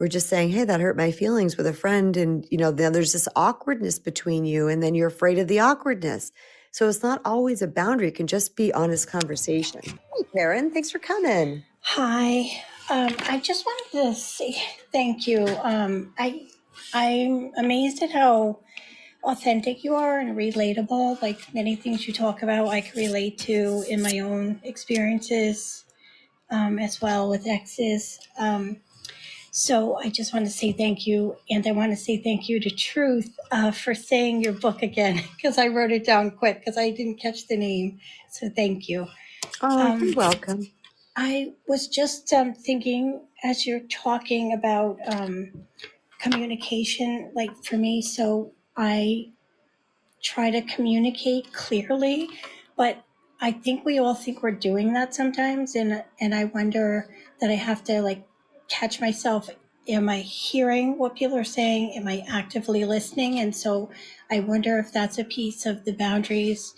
We're just saying, hey, that hurt my feelings with a friend. And, then there's this awkwardness between you, and then you're afraid of the awkwardness. So it's not always a boundary. It can just be honest conversation. Hey, Karen, thanks for coming. Hi. I just wanted to say thank you. I'm amazed at how authentic you are and relatable. Like many things you talk about, I can relate to in my own experiences as well with exes. So I just want to say thank you. And I want to say thank you to Truth for saying your book again, because I wrote it down quick because I didn't catch the name. So thank you. Oh, you're welcome. I was just thinking as you're talking about communication, like for me, so I try to communicate clearly, but I think we all think we're doing that sometimes, and I wonder that I have to like catch myself. Am I hearing what people are saying? Am I actively listening? And so I wonder if that's a piece of the boundaries.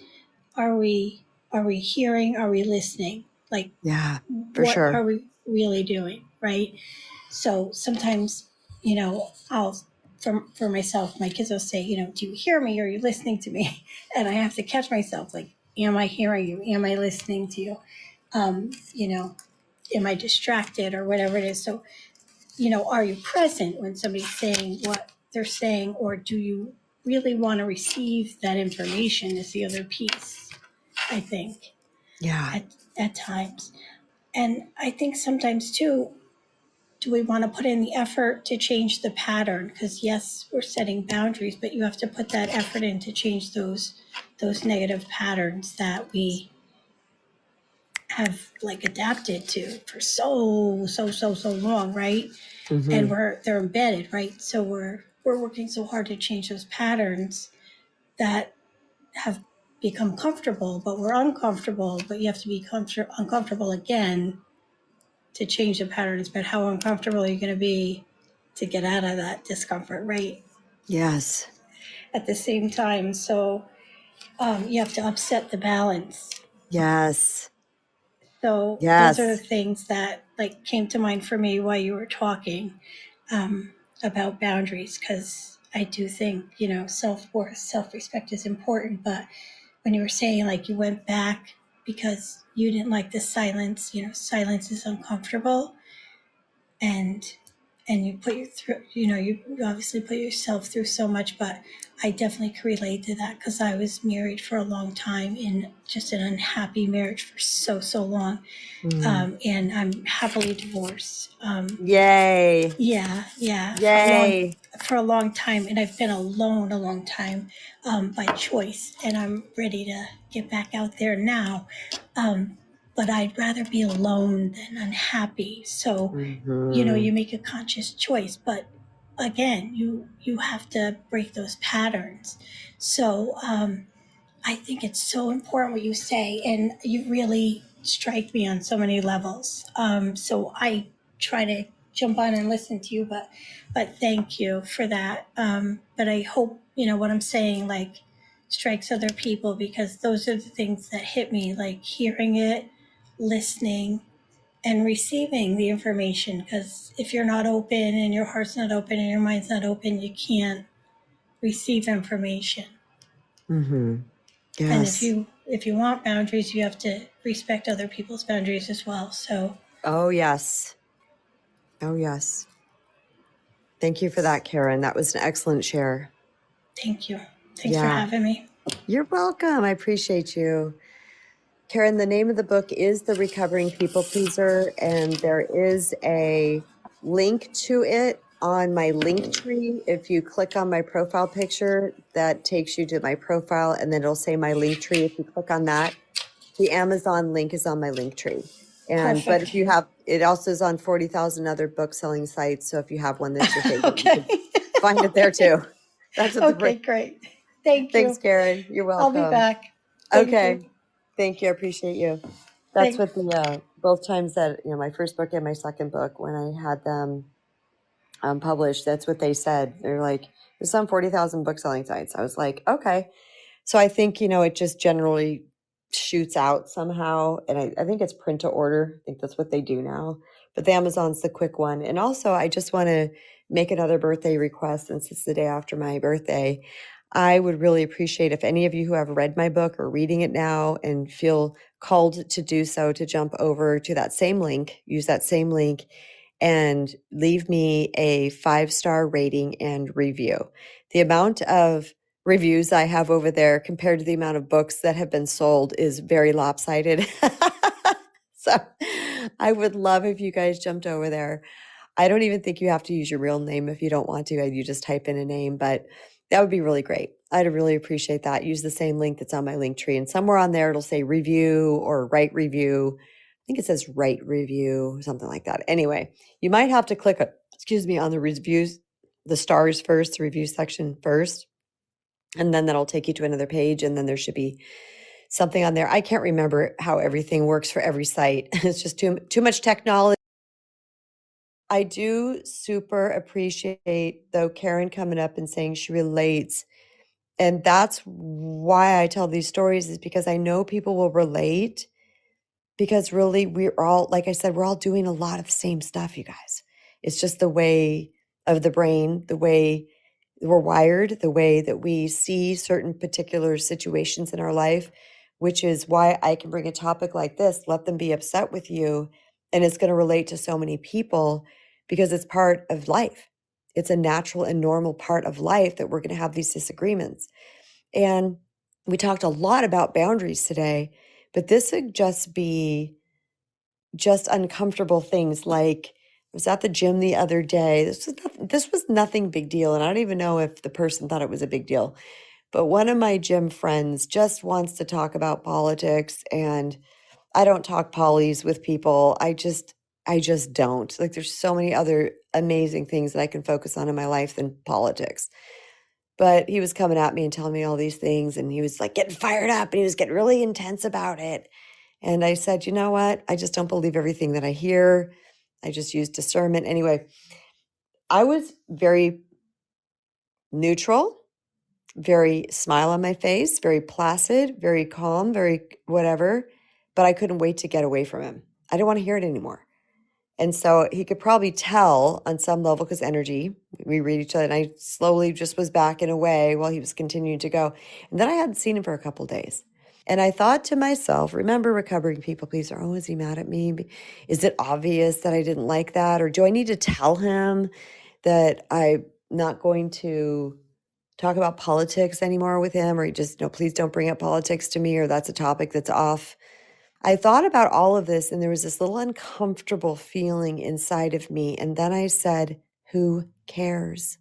Are we hearing? Are we listening? Like, Yeah, for what sure. are we really doing, right? So sometimes, I'll for myself, my kids will say, do you hear me? Are you listening to me? And I have to catch myself, like, am I hearing you? Am I listening to you? um you know am I distracted or whatever it is? So, are you present when somebody's saying what they're saying, or do you really want to receive that information? Is the other piece, I think, Yeah. at times. And I think sometimes too, do we want to put in the effort to change the pattern? Because yes, we're setting boundaries, but you have to put that effort in to change those negative patterns that we have like adapted to for so long, right? And Mm-hmm. they're embedded, right? So we're working so hard to change those patterns that have become comfortable, but we're uncomfortable. But you have to be uncomfortable again to change the patterns. But how uncomfortable are you going to be to get out of that discomfort, right? Yes. At the same time, so you have to upset the balance. Yes. So those are the Yes. things that like came to mind for me while you were talking about boundaries, because I do think self-worth, self-respect is important. But when you were saying like you went back because you didn't like the silence. Silence is uncomfortable, and you put your through. You obviously put yourself through so much, but I definitely can relate to that because I was married for a long time in just an unhappy marriage for so long, and I'm happily divorced. Yay. Yeah, Yay. for a long time, and I've been alone a long time, by choice, and I'm ready to get back out there now. But I'd rather be alone than unhappy. So, you make a conscious choice, but again, you have to break those patterns. So, I think it's so important what you say, and you really strike me on so many levels. So I try to jump on and listen to you, but thank you for that. But I hope what I'm saying like strikes other people, because those are the things that hit me, like hearing it, listening, and receiving the information. Because if you're not open and your heart's not open and your mind's not open, you can't receive information. Mm-hmm. And Yes. if you want boundaries, you have to respect other people's boundaries as well. So Oh, yes. Oh, yes. Thank you for that, Karen. That was an excellent share. thank you. Thanks for having me. You're welcome. I appreciate you. Karen, the name of the book is The Recovering People Pleaser, and there is a link to it on my link tree. If you click on my profile picture, that takes you to my profile, and then it'll say my link tree. If you click on that, the Amazon link is on my link tree. But if you have, it also is on 40,000 other book selling sites. So if you have one that's your favorite, Okay. you can find it there too. That's what Okay, great. Thank you. Thanks, Karen. You're welcome. I'll be back. Thank Okay. you. Thank you. I appreciate you. That's Thanks. what the both times that my first book and my second book, when I had them published, that's what they said. They're like, there's some 40,000 book selling sites. I was like, okay. So I think it just generally shoots out somehow, and I think it's print to order. I think that's what they do now. But the Amazon's the quick one. And also, I just want to make another birthday request, since it's the day after my birthday. I would really appreciate if any of you who have read my book or reading it now and feel called to do so, to jump over to that same link, use that same link, and leave me a 5-star rating and review. The amount of reviews I have over there compared to the amount of books that have been sold is very lopsided. So I would love if you guys jumped over there. I don't even think you have to use your real name if you don't want to. You just type in a name, but that would be really great. I'd really appreciate that. Use the same link that's on my link tree, and somewhere on there it'll say review or write review. I think it says write review, something like that. Anyway, you might have to click, on the reviews, the stars first, the review section first, and then that'll take you to another page, and then there should be something on there. I can't remember how everything works for every site. It's just too much technology. I do super appreciate, though, Karen coming up and saying she relates. And that's why I tell these stories, is because I know people will relate, because really we're all, like I said, we're all doing a lot of the same stuff, you guys. It's just the way of the brain, the way we're wired, the way that we see certain particular situations in our life, which is why I can bring a topic like this, let them be upset with you, and it's going to relate to so many people, because it's part of life. It's a natural and normal part of life that we're going to have these disagreements. And we talked a lot about boundaries today, but this would just be just uncomfortable things. Like, I was at the gym the other day. This was nothing big deal, and I don't even know if the person thought it was a big deal. But one of my gym friends just wants to talk about politics, and I don't talk polys with people. I just don't. Like, there's so many other amazing things that I can focus on in my life than politics. But he was coming at me and telling me all these things, and he was like getting fired up, and he was getting really intense about it. And I said, you know what? I just don't believe everything that I hear. I just use discernment. Anyway, I was very neutral, very smile on my face, very placid, very calm, very whatever. But I couldn't wait to get away from him. I didn't want to hear it anymore. And so he could probably tell on some level, because energy, we read each other, and I slowly just was backing away while he was continuing to go. And then I hadn't seen him for a couple of days. And I thought to myself, remember, recovering people pleaser, oh, is he mad at me? Is it obvious that I didn't like that? Or do I need to tell him that I'm not going to talk about politics anymore with him? Or just, no, please don't bring up politics to me, or that's a topic that's off. I thought about all of this, and there was this little uncomfortable feeling inside of me. And then I said, who cares?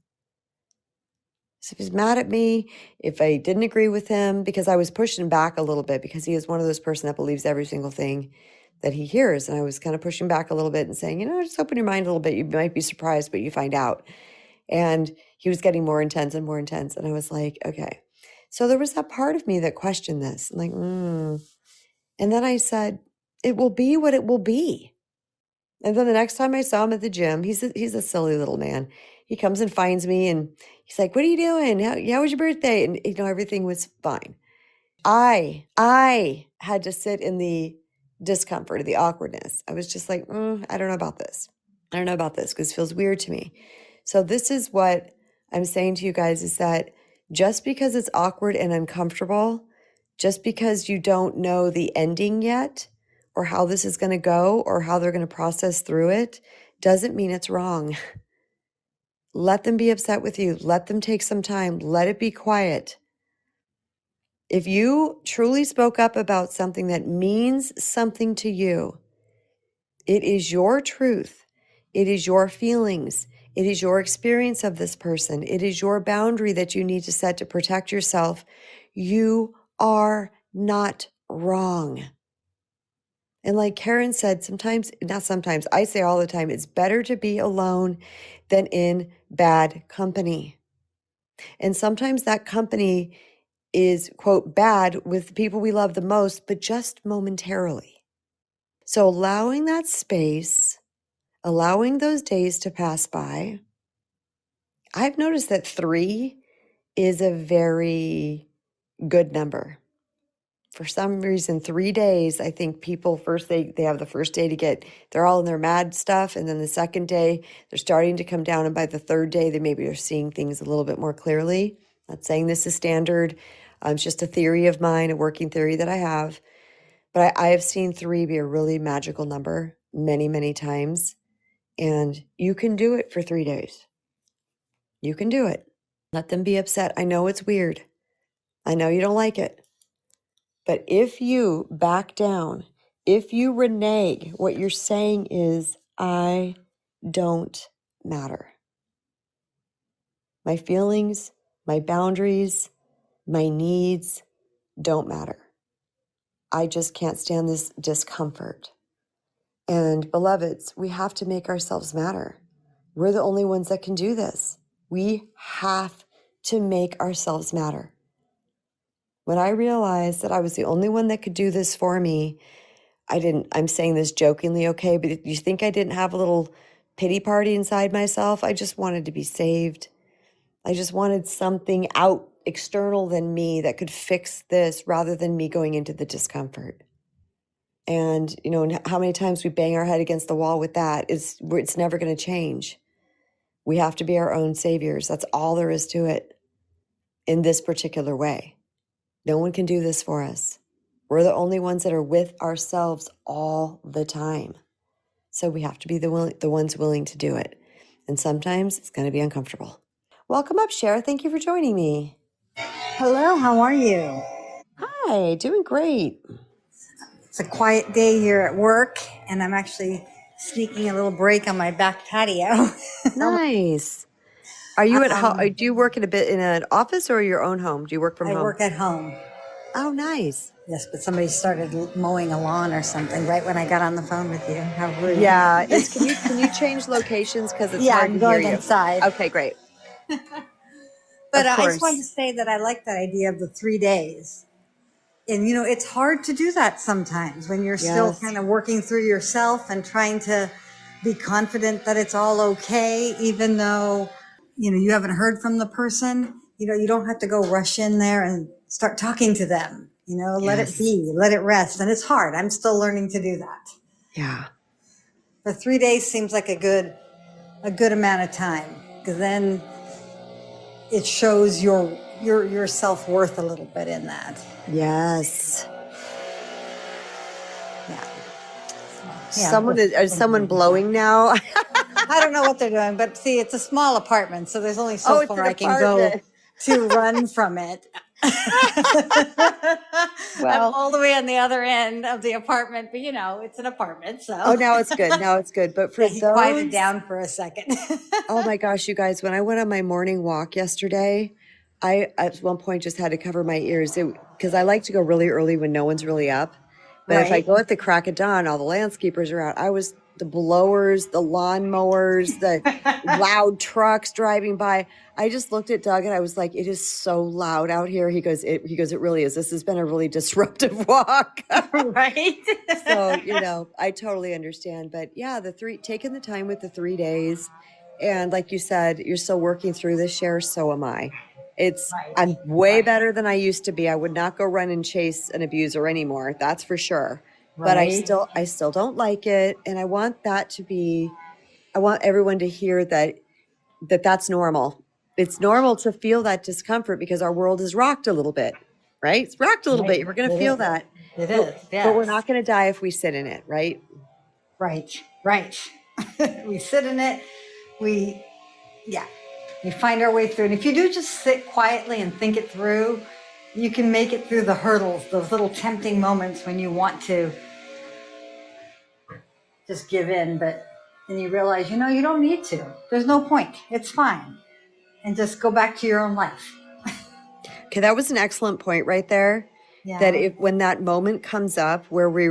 So if he's mad at me, if I didn't agree with him, because I was pushing back a little bit, because he is one of those person that believes every single thing that he hears. And I was kind of pushing back a little bit and saying, just open your mind a little bit. You might be surprised, but you find out. And he was getting more intense and more intense. And I was like, okay. So there was that part of me that questioned this. I'm like, And then I said, it will be what it will be. And then the next time I saw him at the gym, he's a silly little man. He comes and finds me and he's like, what are you doing? How was your birthday? And, everything was fine. I had to sit in the discomfort, the awkwardness. I was just like, I don't know about this. I don't know about this because it feels weird to me. So this is what I'm saying to you guys is that just because it's awkward and uncomfortable, just because you don't know the ending yet or how this is going to go or how they're going to process through it, doesn't mean it's wrong. Let them be upset with you. Let them take some time. Let it be quiet. If you truly spoke up about something that means something to you, it is your truth. It is your feelings. It is your experience of this person. It is your boundary that you need to set to protect yourself. You are not wrong. And like Karen said, not sometimes, I say all the time, it's better to be alone than in bad company. And sometimes that company is, quote, bad with the people we love the most, but just momentarily. So allowing that space, allowing those days to pass by, I've noticed that 3 is a very good number. For some reason, 3 days, I think people first, they have the first day they're all in their mad stuff. And then the second day, they're starting to come down. And by the third day, they maybe are seeing things a little bit more clearly. Not saying this is standard. It's just a theory of mine, a working theory that I have. But I have seen 3 be a really magical number many, many times. And you can do it for 3 days. You can do it. Let them be upset. I know it's weird. I know you don't like it. But if you back down, if you renege, what you're saying is, I don't matter. My feelings, my boundaries, my needs don't matter. I just can't stand this discomfort. And beloveds, we have to make ourselves matter. We're the only ones that can do this. We have to make ourselves matter. When I realized that I was the only one that could do this for me, I'm saying this jokingly, okay, but you think I didn't have a little pity party inside myself? I just wanted to be saved. I just wanted something out external than me that could fix this rather than me going into the discomfort. And, how many times we bang our head against the wall with that, it's never going to change. We have to be our own saviors. That's all there is to it in this particular way. No one can do this for us. We're the only ones that are with ourselves all the time. So we have to be the ones willing to do it. And sometimes it's going to be uncomfortable. Welcome up, Cher. Thank you for joining me. Hello, how are you? Hi, doing great. It's a quiet day here at work, and I'm actually sneaking a little break on my back patio. Nice. Are you at home? Do you work in an office or your own home? Do you work from I home? work at home. Oh, nice. Yes, but somebody started mowing a lawn or something right when I got on the phone with you. How rude. Yeah. Can you change locations because it's Yeah, hard I'm to hear going you? inside. Okay, great. But Of I just wanted to course. say that I like that idea of the 3 days. And, it's hard to do that sometimes when you're still Yes. kind of working through yourself and trying to be confident that it's all okay, even though, you haven't heard from the person. You don't have to go rush in there and start talking to them. Let it Yes. be, let it rest. And it's hard. I'm still learning to do that. Yeah. But 3 days seems like a good amount of time, because then it shows your self-worth a little bit in that. Yes. Someone is someone blowing now? I don't know what they're doing, but see, it's a small apartment, so there's only so Oh, it's far an I can go apartment. to run from it. I'm all the way on the other end of the apartment, but it's an apartment, so. Oh, now it's good. Now it's good. But for Yeah, he quieted those, down for a second. oh my gosh, you guys, when I went on my morning walk yesterday, I at one point just had to cover my ears because I like to go really early when no one's really up. But if I Right. go at the crack of dawn, all the landscapers are out. The blowers, the lawn mowers, the loud trucks driving by. I just looked at Doug and I was like, it is so loud out here. He goes, it really is. This has been a really disruptive walk. Right. So, I totally understand. But yeah, taking the time with the 3 days. And like you said, you're still working through this, Cher. So am I. I'm way better than I used to be. I would not go run and chase an abuser anymore. That's for sure. But I still don't like it. And I want everyone to hear that's normal. It's normal to feel that discomfort because our world is rocked a little bit, right? It's rocked a little bit. We're going to feel that. It is, yes. But we're not going to die if we sit in it, right? Right. We sit in it. We find our way through. And if you do just sit quietly and think it through, you can make it through the hurdles, those little tempting moments when you want to just give in, but then you realize, you don't need to. There's no point. It's fine. And just go back to your own life. Okay, that was an excellent point right there. Yeah. That when that moment comes up where we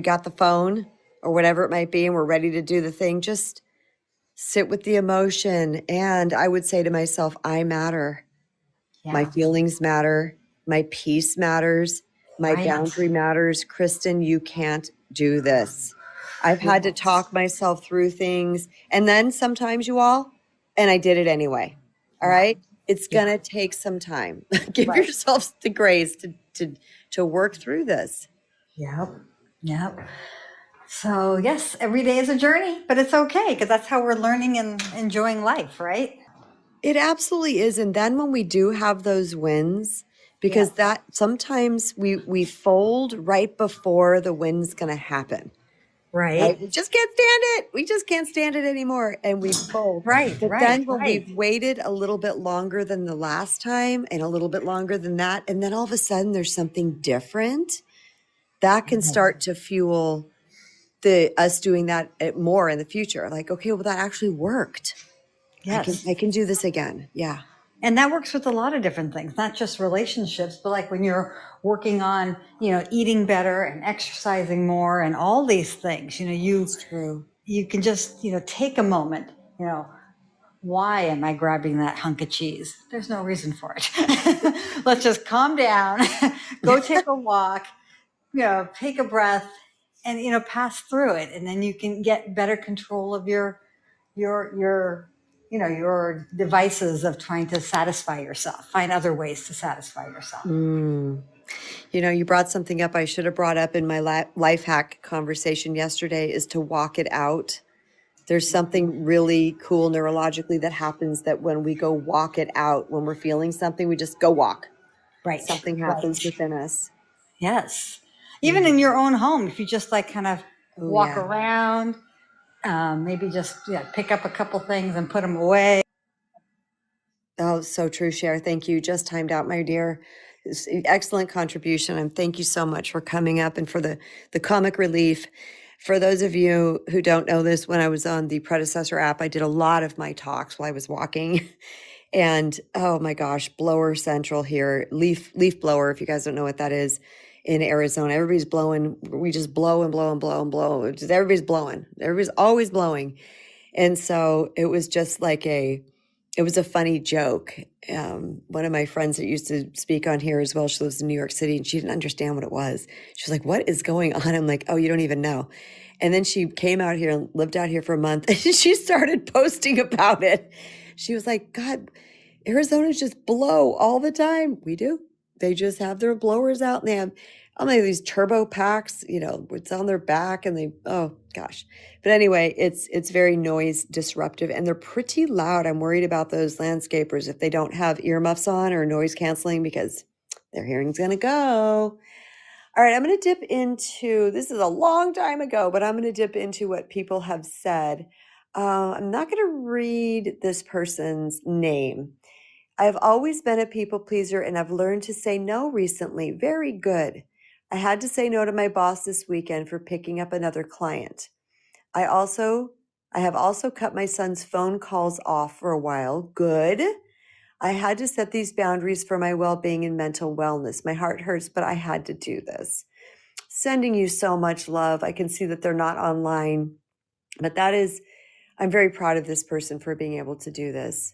got the phone or whatever it might be and we're ready to do the thing, just sit with the emotion. And I would say to myself, I matter. Yeah. My feelings matter. My peace matters. My boundary matters. Kristen, you can't do this. I've had to talk myself through things. And then sometimes and I did it anyway. All right. It's going to take some time. Give yourselves the grace to work through this. Yep. So yes, every day is a journey, but it's okay because that's how we're learning and enjoying life, right? It absolutely is. And then when we do have those wins, because that sometimes we fold right before the win's going to happen. Right. We just can't stand it. We just can't stand it anymore. And we fold. But then when we've waited a little bit longer than the last time and a little bit longer than that, and then all of a sudden there's something different, that can start to fuel us doing that more in the future. Like, okay, well, that actually worked. Yes. I can do this again. Yeah. And that works with a lot of different things, not just relationships, but like when you're working on, eating better and exercising more and all these things, It's true. You can just, take a moment, why am I grabbing that hunk of cheese? There's no reason for it. Let's just calm down, go take a walk, take a breath and, pass through it. And then you can get better control of your devices of trying to satisfy yourself, find other ways to satisfy yourself. You brought something up I should have brought up in my life hack conversation yesterday is to walk it out. There's something really cool neurologically that happens that when we go walk it out, when we're feeling something, we just go walk. Right. Something happens within us. Yes. Even in your own home, if you just kind of walk around, maybe just pick up a couple things and put them away. Oh, so true, Cher. Thank you. Just timed out, my dear. Excellent contribution. And thank you so much for coming up and for the comic relief. For those of you who don't know this, when I was on the predecessor app, I did a lot of my talks while I was walking. And oh my gosh, blower central here, leaf blower, if you guys don't know what that is, in Arizona. Everybody's blowing. We just blow and blow and blow and blow. Everybody's blowing. Everybody's always blowing. And so it was just it was a funny joke. One of my friends that used to speak on here as well, she lives in New York City, and she didn't understand what it was. She was like, what is going on? I'm like, oh, you don't even know. And then she came out here and lived out here for a month, and she started posting about it. She was like, God, Arizona's just blow all the time. We do. They just have their blowers out, and they have these turbo packs, it's on their back, and oh gosh. But anyway, it's very noise disruptive, and they're pretty loud. I'm worried about those landscapers if they don't have earmuffs on or noise canceling because their hearing's going to go. All right, I'm going to dip into, this is a long time ago, but I'm going to dip into what people have said. I'm not going to read this person's name. I've always been a people pleaser and I've learned to say no recently. Very good. I had to say no to my boss this weekend for picking up another client. I have also cut my son's phone calls off for a while. Good. I had to set these boundaries for my well-being and mental wellness. My heart hurts, but I had to do this. Sending you so much love. I can see that they're not online, but I'm very proud of this person for being able to do this.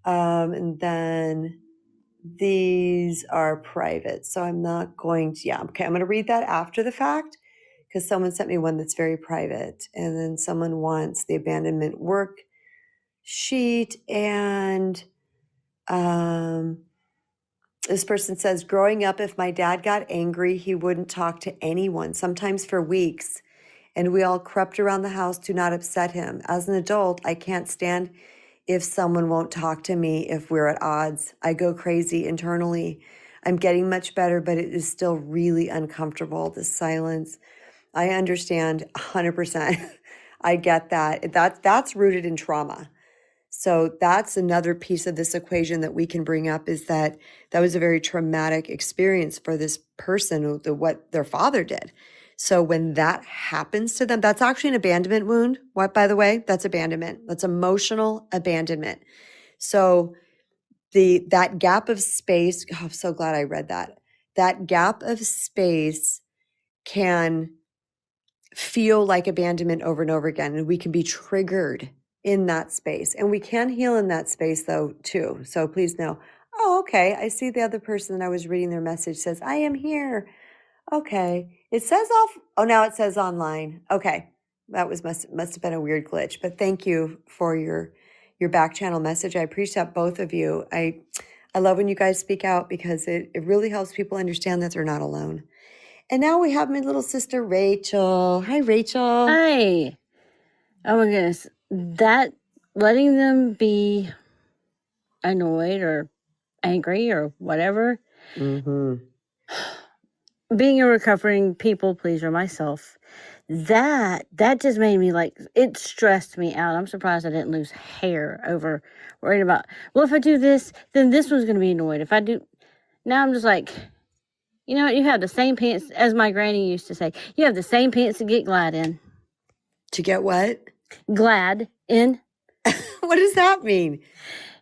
And then these are private, so I'm not going to, I'm going to read that after the fact because someone sent me one that's very private. And then someone wants the abandonment worksheet. And this person says, growing up, if my dad got angry, he wouldn't talk to anyone, sometimes for weeks. And we all crept around the house to not upset him. As an adult, I can't stand if someone won't talk to me if we're at odds. I go crazy internally. I'm getting much better, but it is still really uncomfortable, the silence. I understand 100%. I get that. That's rooted in trauma. So that's another piece of this equation that we can bring up is that was a very traumatic experience for this person, what their father did. So when that happens to them, that's actually an abandonment wound. What, by the way, that's abandonment. That's emotional abandonment. So that gap of space, oh, I'm so glad I read that. That gap of space can feel like abandonment over and over again. And we can be triggered in that space. And we can heal in that space though, too. So please know, oh, okay, I see the other person that I was reading their message says, I am here. Okay. It says now it says online. Okay. That must have been a weird glitch, but thank you for your back channel message. I appreciate both of you. I love when you guys speak out because it really helps people understand that they're not alone. And now we have my little sister, Rachel. Hi, Rachel. Hi. Oh my goodness. That letting them be annoyed or angry or whatever, Mm-hmm. being a recovering people pleaser myself, that just made me it stressed me out. I'm surprised I didn't lose hair over worrying about, well, if I do this, then this one's going to be annoyed. If I do, now I'm just like, you know what? You have the same pants, as my granny used to say, you have the same pants to get glad in. To get what? Glad in. What does that mean?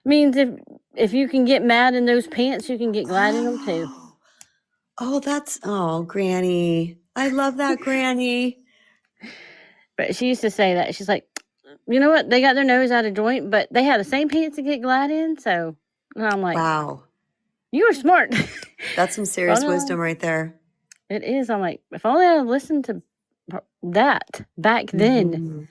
Means if you can get mad in those pants, you can get glad in them too. Oh, Granny. I love that, Granny. But she used to say that. She's like, you know what? They got their nose out of joint, but they have the same pants to get glad in. So I'm like, wow. You were smart. That's some serious wisdom right there. It is. I'm like, if only I listened to that back then. Mm-hmm.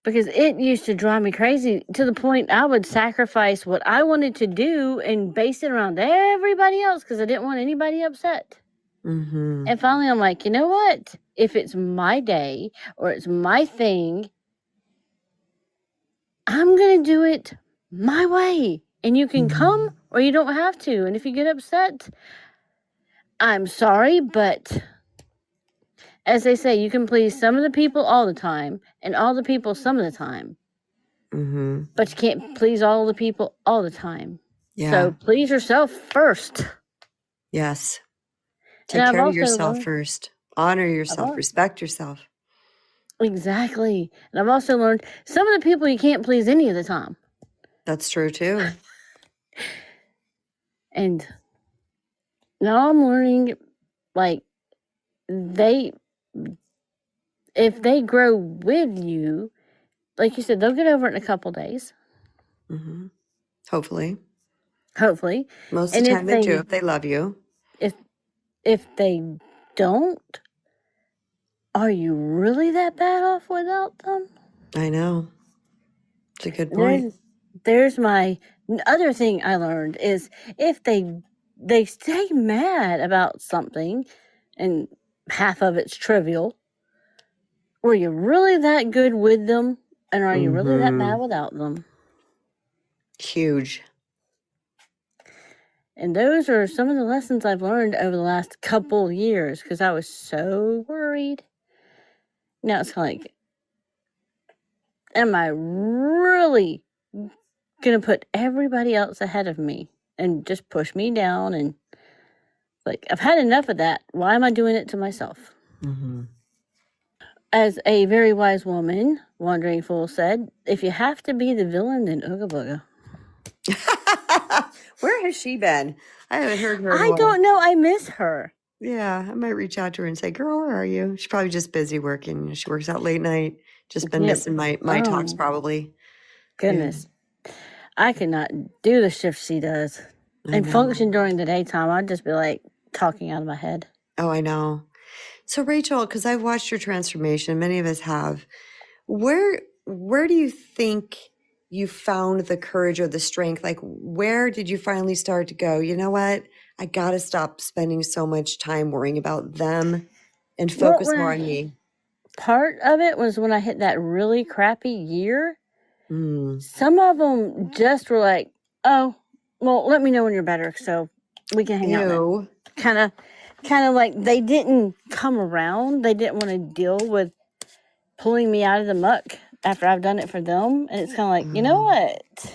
Because it used to drive me crazy to the point I would sacrifice what I wanted to do and base it around everybody else because I didn't want anybody upset. Mm-hmm. And finally, I'm like, you know what? If it's my day or it's my thing, I'm going to do it my way. And you can come or you don't have to. And if you get upset, I'm sorry, but as they say, you can please some of the people all the time and all the people some of the time. Mm-hmm. But you can't please all the people all the time. Yeah. So please yourself first. Yes. Take care of yourself first. Honor yourself. Respect yourself. Exactly. And I've also learned some of the people you can't please any of the time. That's true too. And now I'm learning, if they grow with you, like you said, they'll get over it in a couple days. Mm-hmm. Hopefully. Most of the time they do if they love you. If they don't, are you really that bad off without them? I know. It's a good point. There's my other thing I learned is if they stay mad about something and half of it's trivial, were you really that good with them? And are you really that bad without them? Huge. And those are some of the lessons I've learned over the last couple years because I was so worried. Now it's kind of like, am I really going to put everybody else ahead of me and just push me down? And like, I've had enough of that. Why am I doing it to myself? Mm-hmm. As a very wise woman, Wandering Fool said, if you have to be the villain, then ooga booga. Where has she been? I haven't heard her in a I while. don't know. I miss her. Yeah, I might reach out to her and say, "Girl, where are you?" She's probably just busy working. She works out late night. Just been Yep. missing my talks, Oh, probably. goodness. I cannot do the shift she does I and know. function during the daytime. I'd just be like talking out of my head. Oh, I know. So, Rachel, because I've watched your transformation, many of us have. Where do you think you found the courage or the strength? Like, where did you finally start to go, you know what? I got to stop spending so much time worrying about them and focus more on me. Part of it was when I hit that really crappy year. Mm. Some of them just were like, oh, well, let me know when you're better so we can hang out then. Ew. Kind of like they didn't come around. They didn't want to deal with pulling me out of the muck after I've done it for them. And it's kind of like, you know what?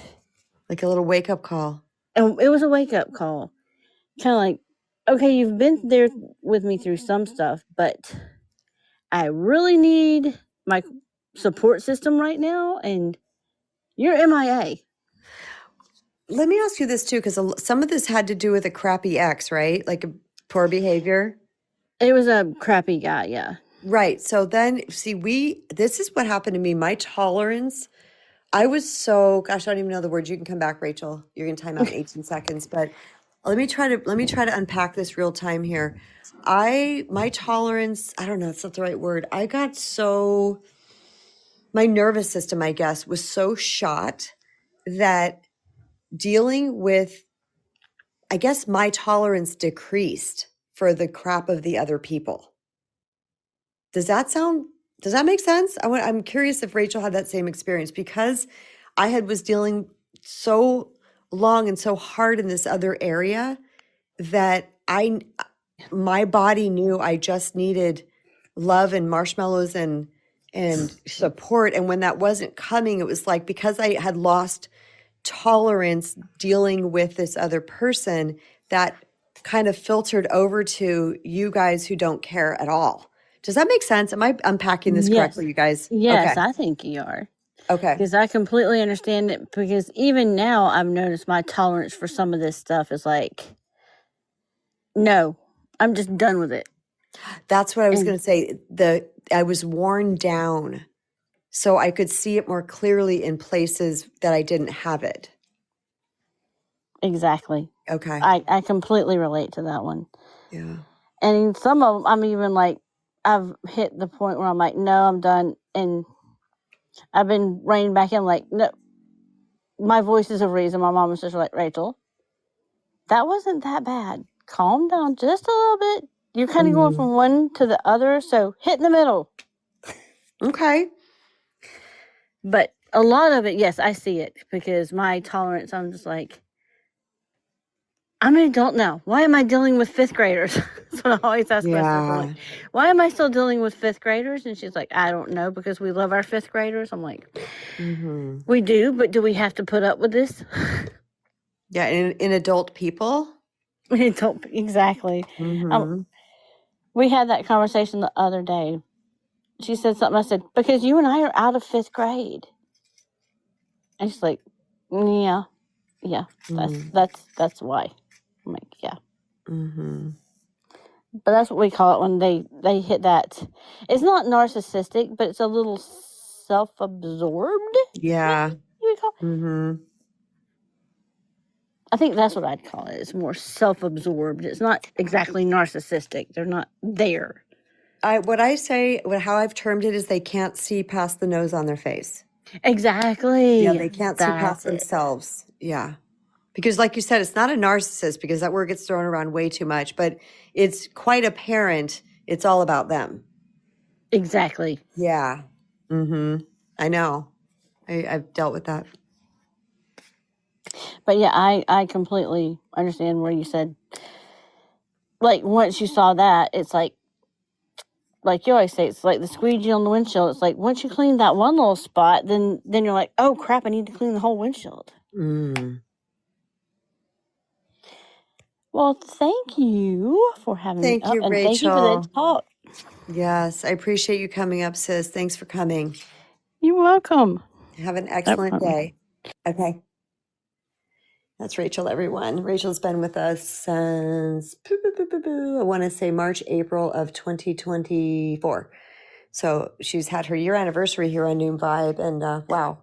Like a little wake-up call. And it was a wake-up call. Kind of like, okay, you've been there with me through some stuff, but I really need my support system right now, and you're MIA. Let me ask you this too, because some of this had to do with a crappy ex, right? Like a poor behavior. It was a crappy guy, yeah. Right. So then, see, this is what happened to me. My tolerance, I was so, gosh, I don't even know the word. You can come back, Rachel. You're going to time out in 18 seconds. But let me try to unpack this real time here. My tolerance, I don't know, it's not the right word. My nervous system, I guess, was so shot that dealing with, I guess my tolerance decreased for the crap of the other people. Does that make sense? I'm curious if Rachel had that same experience, because was dealing so long and so hard in this other area that my body knew I just needed love and marshmallows and support. And when that wasn't coming, it was like, because I had lost tolerance dealing with this other person, that kind of filtered over to you guys who don't care at all. Does that make sense? Am I unpacking this correctly, you guys? Yes, Okay. I think you are. Okay. Because I completely understand it, because even now I've noticed my tolerance for some of this stuff is like, no, I'm just done with it. That's what I was going to say. I was worn down so I could see it more clearly in places that I didn't have it. Exactly. Okay. I completely relate to that one. Yeah. And in some of them, I'm even like, I've hit the point where I'm like, no, I'm done. And I've been reining back in, like, no, my voice is a reason. My mom was just like, Rachel, that wasn't that bad. Calm down just a little bit. You're kind of going from one to the other, so hit in the middle. Okay. But a lot of it, yes, I see it, because my tolerance, I'm just like, I'm an adult now. Why am I dealing with fifth graders? That's what I always ask my sister. Like, why am I still dealing with fifth graders? And she's like, I don't know, because we love our fifth graders. I'm like, we do, but do we have to put up with this? Yeah, in adult people? Exactly. We had that conversation the other day. She said something. I said, because you and I are out of fifth grade. And she's like, yeah, that's why. I'm like, yeah. But that's what we call it when they hit that. It's not narcissistic, but it's a little self-absorbed. Yeah. We call I think that's what I'd call it. It's more self-absorbed. It's not exactly narcissistic. They're not there. How I've termed it is they can't see past the nose on their face. Exactly. Yeah, they can't see past themselves. Yeah. Because like you said, it's not a narcissist, because that word gets thrown around way too much, but it's quite apparent it's all about them. Exactly. Yeah. I know. I've dealt with that. But yeah, I completely understand where you said, like, once you saw that, it's like you always say, it's like the squeegee on the windshield. It's like once you clean that one little spot, then you're like, oh crap, I need to clean the whole windshield. Well, thank you for having me Thank up, you, and thank you for the Rachel. talk. Yes, I appreciate you coming up, sis. Thanks for coming. You're welcome. Have an excellent day. Okay. That's Rachel, everyone. Rachel's been with us since, I want to say March, April of 2024. So she's had her year anniversary here on Noon Vibe. And wow.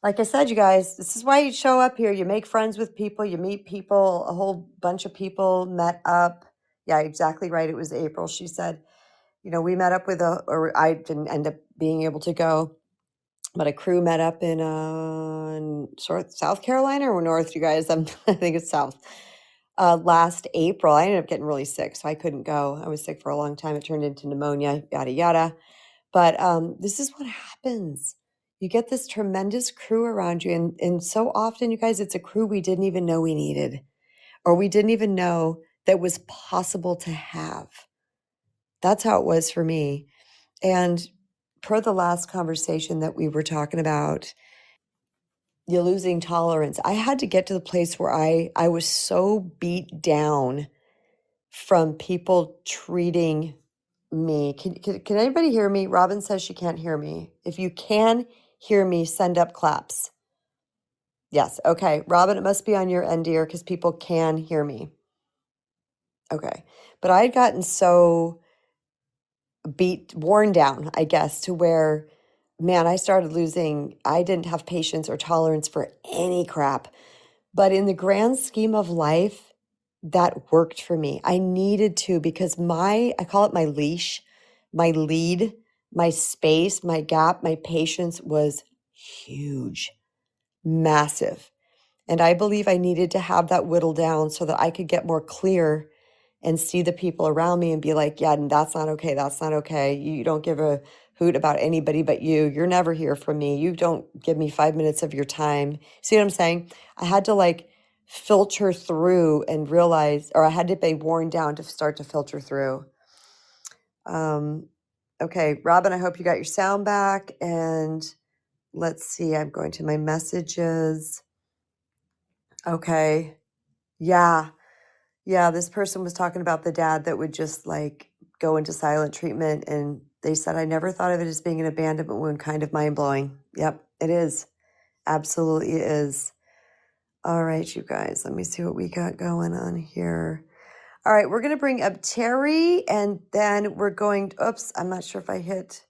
Like I said, you guys, this is why you show up here. You make friends with people, you meet people, a whole bunch of people met up. Yeah, exactly right. It was April. She said, we met up or I didn't end up being able to go, but a crew met up in South Carolina or North, you guys. I think it's South. Last April, I ended up getting really sick, so I couldn't go. I was sick for a long time. It turned into pneumonia, yada yada. But this is what happens. You get this tremendous crew around you, and so often, you guys, it's a crew we didn't even know we needed, or we didn't even know that was possible to have. That's how it was for me. And per the last conversation that we were talking about, you're losing tolerance. I had to get to the place where I was so beat down from people treating me. Can anybody hear me? Robin says she can't hear me. If you can hear me, send up claps. Yes. Okay. Robin, it must be on your end, dear, because people can hear me. Okay. But I had gotten so worn down, I guess, to where, man, I didn't have patience or tolerance for any crap. But in the grand scheme of life, that worked for me. I needed to, because I call it my leash, my lead, my space, my gap, my patience was huge, massive. And I believe I needed to have that whittle down so that I could get more clear and see the people around me and be like, yeah, that's not okay. That's not okay. You don't give a hoot about anybody but you. You're never here for me. You don't give me 5 minutes of your time. See what I'm saying? I had to filter through and realize, or I had to be worn down to start to filter through. Okay, Robin, I hope you got your sound back. And let's see, I'm going to my messages. Okay. Yeah. Yeah, this person was talking about the dad that would just go into silent treatment. And they said, I never thought of it as being an abandonment wound, kind of mind blowing. Yep, it is. Absolutely is. All right, you guys, let me see what we got going on here. All right, we're going to bring up Terry, and then we're going, oops, I'm not sure if I hit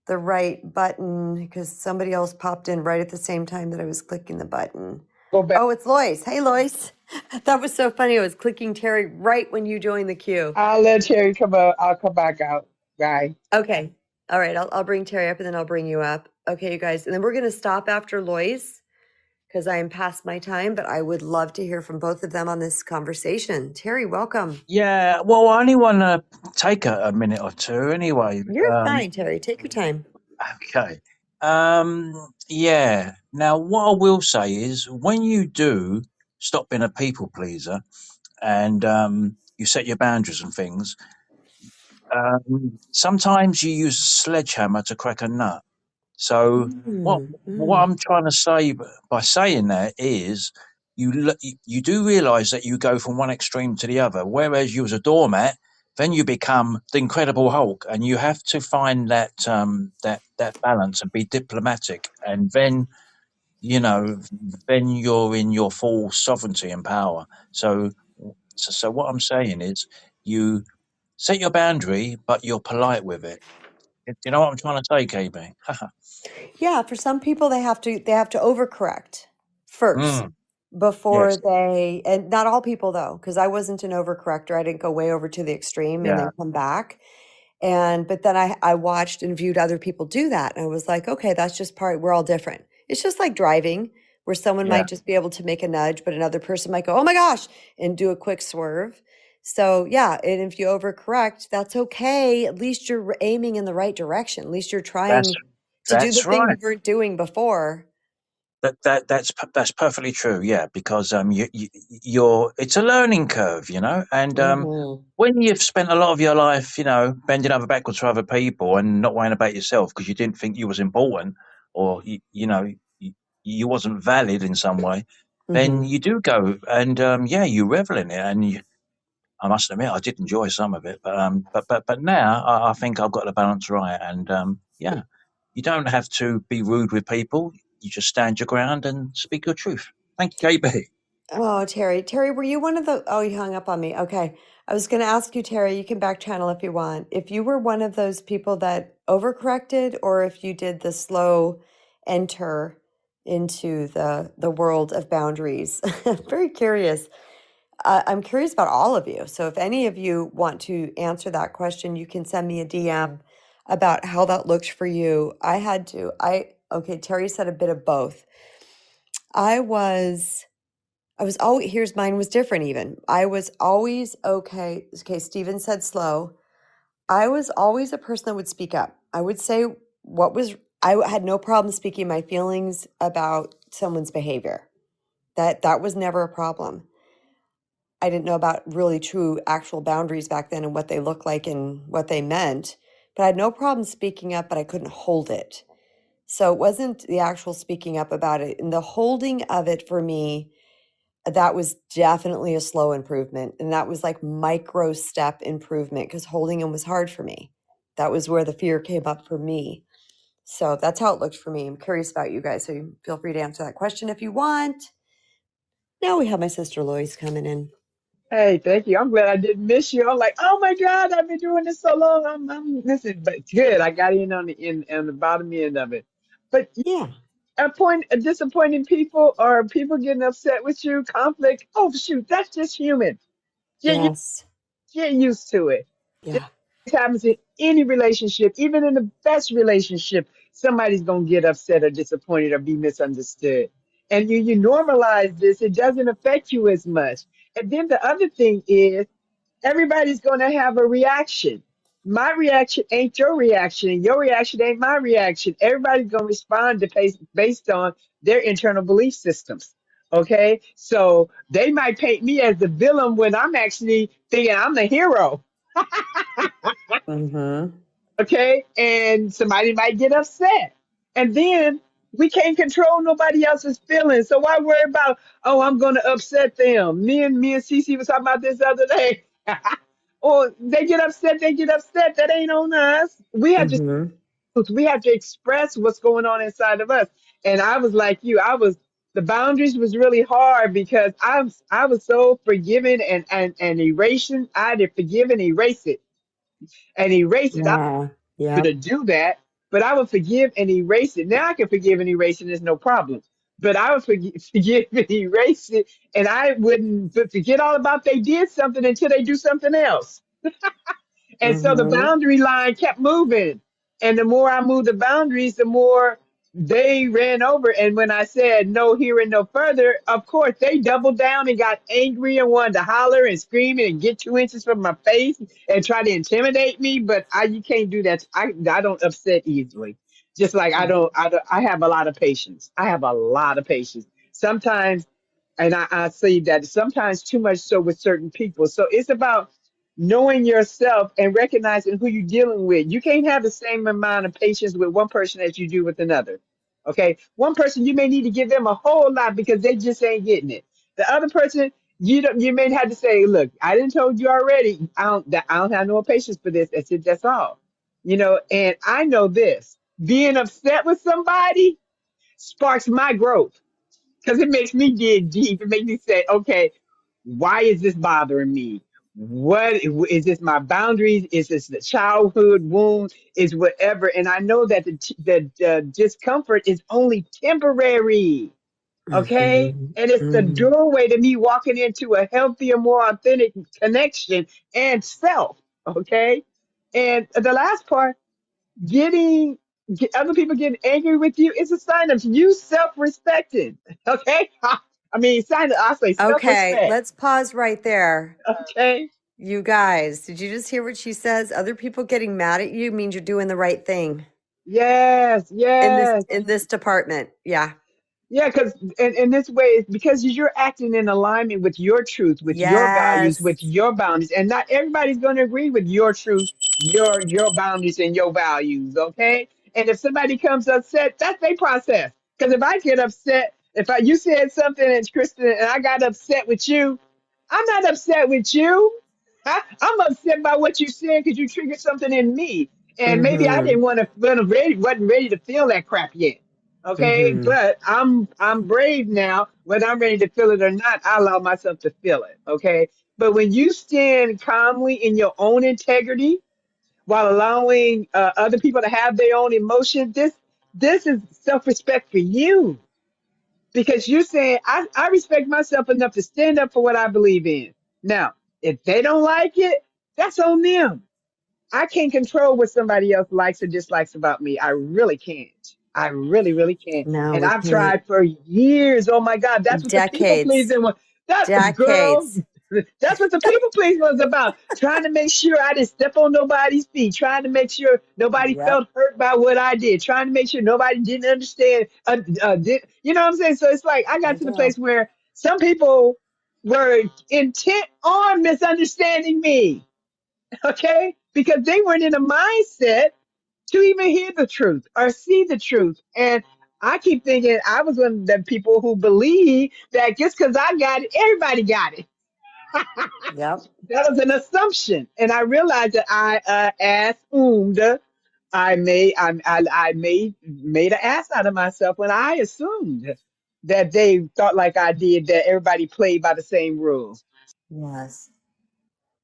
the right button because somebody else popped in right at the same time that I was clicking the button. Go back. Oh, it's Lois. Hey, Lois. That was so funny. I was clicking Terry right when you joined the queue. I'll let Terry come up. I'll come back out. Bye. Okay. All right. I'll bring Terry up and then I'll bring you up. Okay, you guys. And then we're going to stop after Lois because I am past my time, but I would love to hear from both of them on this conversation. Terry, welcome. Yeah, well, I only want to take a minute or two anyway. You're fine, Terry. Take your time. Okay. Yeah. Now, what I will say is when you do stop being a people pleaser and you set your boundaries and things, sometimes you use a sledgehammer to crack a nut. So what I'm trying to say by saying that is you do realise that you go from one extreme to the other. Whereas you was a doormat, then you become the Incredible Hulk, and you have to find that that balance and be diplomatic, and then then you're in your full sovereignty and power. So what I'm saying is you set your boundary, but you're polite with it. You know what I'm trying to say, KB? Yeah, for some people they have to overcorrect first before Yes. they, and not all people though, because I wasn't an overcorrector. I didn't go way over to the extreme and Yeah. then come back. But then I watched and viewed other people do that. And I was like, okay, that's just we're all different. It's just like driving, where someone Yeah. might just be able to make a nudge, but another person might go, oh my gosh, and do a quick swerve. So yeah, and if you overcorrect, that's okay. At least you're aiming in the right direction. At least you're trying That's to do the that's thing right. you weren't doing before. That's perfectly true. Yeah, because you're it's a learning curve, and Mm-hmm. when you've spent a lot of your life, bending over backwards for other people and not worrying about yourself because you didn't think you was important or you wasn't valid in some way, then Mm-hmm. you do go and you revel in it. And I must admit, I did enjoy some of it, but now I think I've got the balance right. And you don't have to be rude with people. You just stand your ground and speak your truth. Thank you, KB. Oh, Terry. Terry, were you one of the, oh, you hung up on me. Okay. I was going to ask you, Terry, you can back channel if you want. If you were one of those people that overcorrected or if you did the slow enter into the world of boundaries. Very curious. I'm curious about all of you. So if any of you want to answer that question, you can send me a DM about how that looked for you. Okay, Terry said a bit of both. I was always, here's mine was different even. I was always okay. Okay, Steven said slow. I was always a person that would speak up. I would say I had no problem speaking my feelings about someone's behavior. That was never a problem. I didn't know about really true actual boundaries back then and what they looked like and what they meant. But I had no problem speaking up, but I couldn't hold it. So it wasn't the actual speaking up about it. And the holding of it for me, that was definitely a slow improvement. And that was like micro step improvement because holding them was hard for me. That was where the fear came up for me. So that's how it looked for me. I'm curious about you guys. So feel free to answer that question if you want. Now we have my sister Lois coming in. Hey, thank you. I'm glad I didn't miss you. I'm like, oh my God, I've been doing this so long. I'm listen, but good. I got in on the bottom end of it. But Yeah. disappointing people or people getting upset with you, conflict. Oh shoot, that's just human. You Yes. get used to it. Yeah. This happens in any relationship, even in the best relationship. Somebody's gonna get upset or disappointed or be misunderstood. And you normalize this, it doesn't affect you as much. And then the other thing is everybody's going to have a reaction. My reaction ain't your reaction, and your reaction ain't my reaction. Everybody's going to respond to based on their internal belief systems. Okay, so they might paint me as the villain when I'm actually thinking I'm the hero. Mm-hmm. Okay, and somebody might get upset, and then we can't control nobody else's feelings. So why worry about? Oh, I'm going to upset them. Me and Cece was talking about this the other day. Or they get upset, they get upset. That ain't on us. Mm-hmm. We have to express what's going on inside of us. And I was like you. The boundaries was really hard because I was so forgiving and erasing. I had to forgive and erase it and erase it. I Yeah. do to Yep. do that, but I would forgive and erase it. Now I can forgive and erase it. There's no problem. But I would forgive and erase it, and I wouldn't forget all about they did something until they do something else. And so the Mm-hmm. boundary line kept moving. And the more I moved the boundaries, the more they ran over. And when I said no here and no further, of course, they doubled down and got angry and wanted to holler and scream and get 2 inches from my face and try to intimidate me. But you can't do that. I don't upset easily. Just like I have a lot of patience. I have a lot of patience. Sometimes, and I say that sometimes too much so with certain people. So it's about knowing yourself and recognizing who you're dealing with. You can't have the same amount of patience with one person as you do with another. Okay. One person, you may need to give them a whole lot because they just ain't getting it. The other person, you may have to say, look, I didn't told you already. I don't have no patience for this. That's it. That's all. And I know this being upset with somebody sparks my growth because it makes me dig deep. It makes me say, okay, why is this bothering me? What is this? My boundaries? Is this the childhood wound? Is whatever? And I know that the discomfort is only temporary. Okay, Mm-hmm. and it's the Mm-hmm. doorway to me walking into a healthier, more authentic connection and self. Okay, and the last part other people getting angry with you is a sign of you self-respecting. Okay. I mean, I say Okay, self-respect. let's pause right there. Okay. You guys, did you just hear what she says? Other people getting mad at you means you're doing the right thing Yes, in this yes. in this department. Yeah. Yeah, because in this way, it's because you're acting in alignment with your truth, with your values, Yes. with your boundaries, and not everybody's going to agree with your truth, your boundaries, and your values. Okay, and if somebody comes upset, that's their process. Because if I get upset, you said something, and Kristen, and I got upset with you, I'm not upset with you. I'm upset by what you said because you triggered something in me, and maybe I Mm-hmm. didn't wasn't ready to feel that crap yet. Okay, Mm-hmm. but I'm brave now. Whether I'm ready to feel it or not, I allow myself to feel it. Okay, but when you stand calmly in your own integrity while allowing other people to have their own emotions, this is self-respect for you because you're saying I respect myself enough to stand up for what I believe in. Now, if they don't like it, that's on them. I can't control what somebody else likes or dislikes about me. I really can't. I really, really can't. No, And we I've can't. tried for years. Oh my God, that's what the people Decades. pleasing was. That girl, Decades. that's what the people pleasing was about. Trying to make sure I didn't step on nobody's feet. Trying to make sure nobody Yep. felt hurt by what I did. Trying to make sure nobody didn't understand. You know what I'm saying? So it's like I I got to the do. place where some people were intent on misunderstanding me. Okay, because they weren't in a mindset to even hear the truth or see the truth. And I keep thinking I was one of the people who believe that just because I got it, everybody got it. Yep. That was an assumption, and I realized that I assumed. I made an ass out of myself when I assumed that they thought like I did, that everybody played by the same rules. Yes.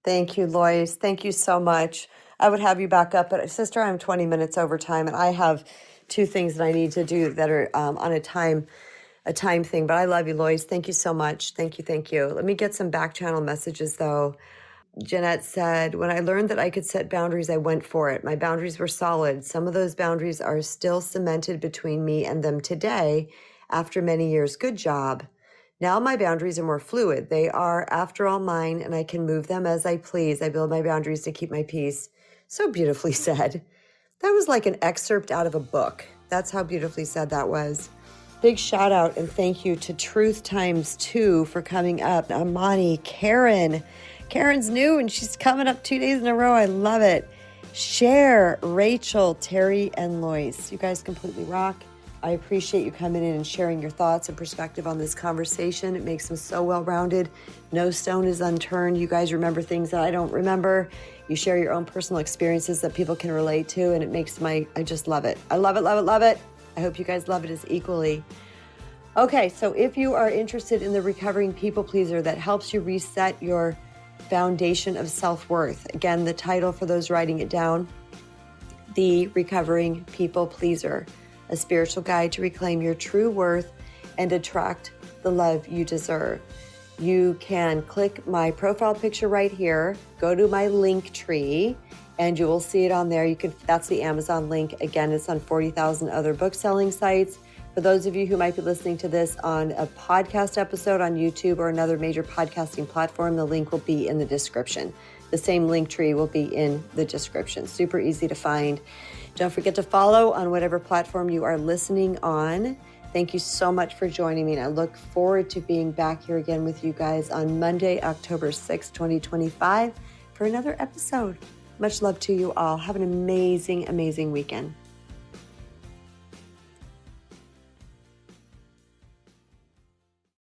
Thank you, Lois. Thank you so much. I would have you back up, but sister, I'm 20 minutes over time, and I have two things that I need to do that are on a time thing. But I love you, Lois. Thank you so much. Thank you. Thank you. Let me get some back channel messages though. Jeanette said, when I learned that I could set boundaries, I went for it. My boundaries were solid. Some of those boundaries are still cemented between me and them today after many years. Good job. Now my boundaries are more fluid. They are, after all, mine, and I can move them as I please. I build my boundaries to keep my peace. So beautifully said. That was like an excerpt out of a book. That's how beautifully said that was. Big shout out and thank you to Truth Times 2 for coming up. Amani, Karen. Karen's new and she's coming up 2 days in a row. I love it. Cher, Rachel, Terry, and Lois. You guys completely rock. I appreciate you coming in and sharing your thoughts and perspective on this conversation. It makes them so well-rounded. No stone is unturned. You guys remember things that I don't remember. You share your own personal experiences that people can relate to, and it makes I just love it. I love it, love it, love it. I hope you guys love it as equally. Okay, so if you are interested in the Recovering People Pleaser that helps you reset your foundation of self-worth, again, the title for those writing it down, The Recovering People Pleaser, a spiritual guide to reclaim your true worth and attract the love you deserve. You can click my profile picture right here, go to my link tree, and you will see it on there. That's the Amazon link. Again, it's on 40,000 other book selling sites. For those of you who might be listening to this on a podcast episode on YouTube or another major podcasting platform, the link will be in the description. The same link tree will be in the description. Super easy to find. Don't forget to follow on whatever platform you are listening on. Thank you so much for joining me. And I look forward to being back here again with you guys on Monday, October 6th, 2025 for another episode. Much love to you all. Have an amazing, amazing weekend.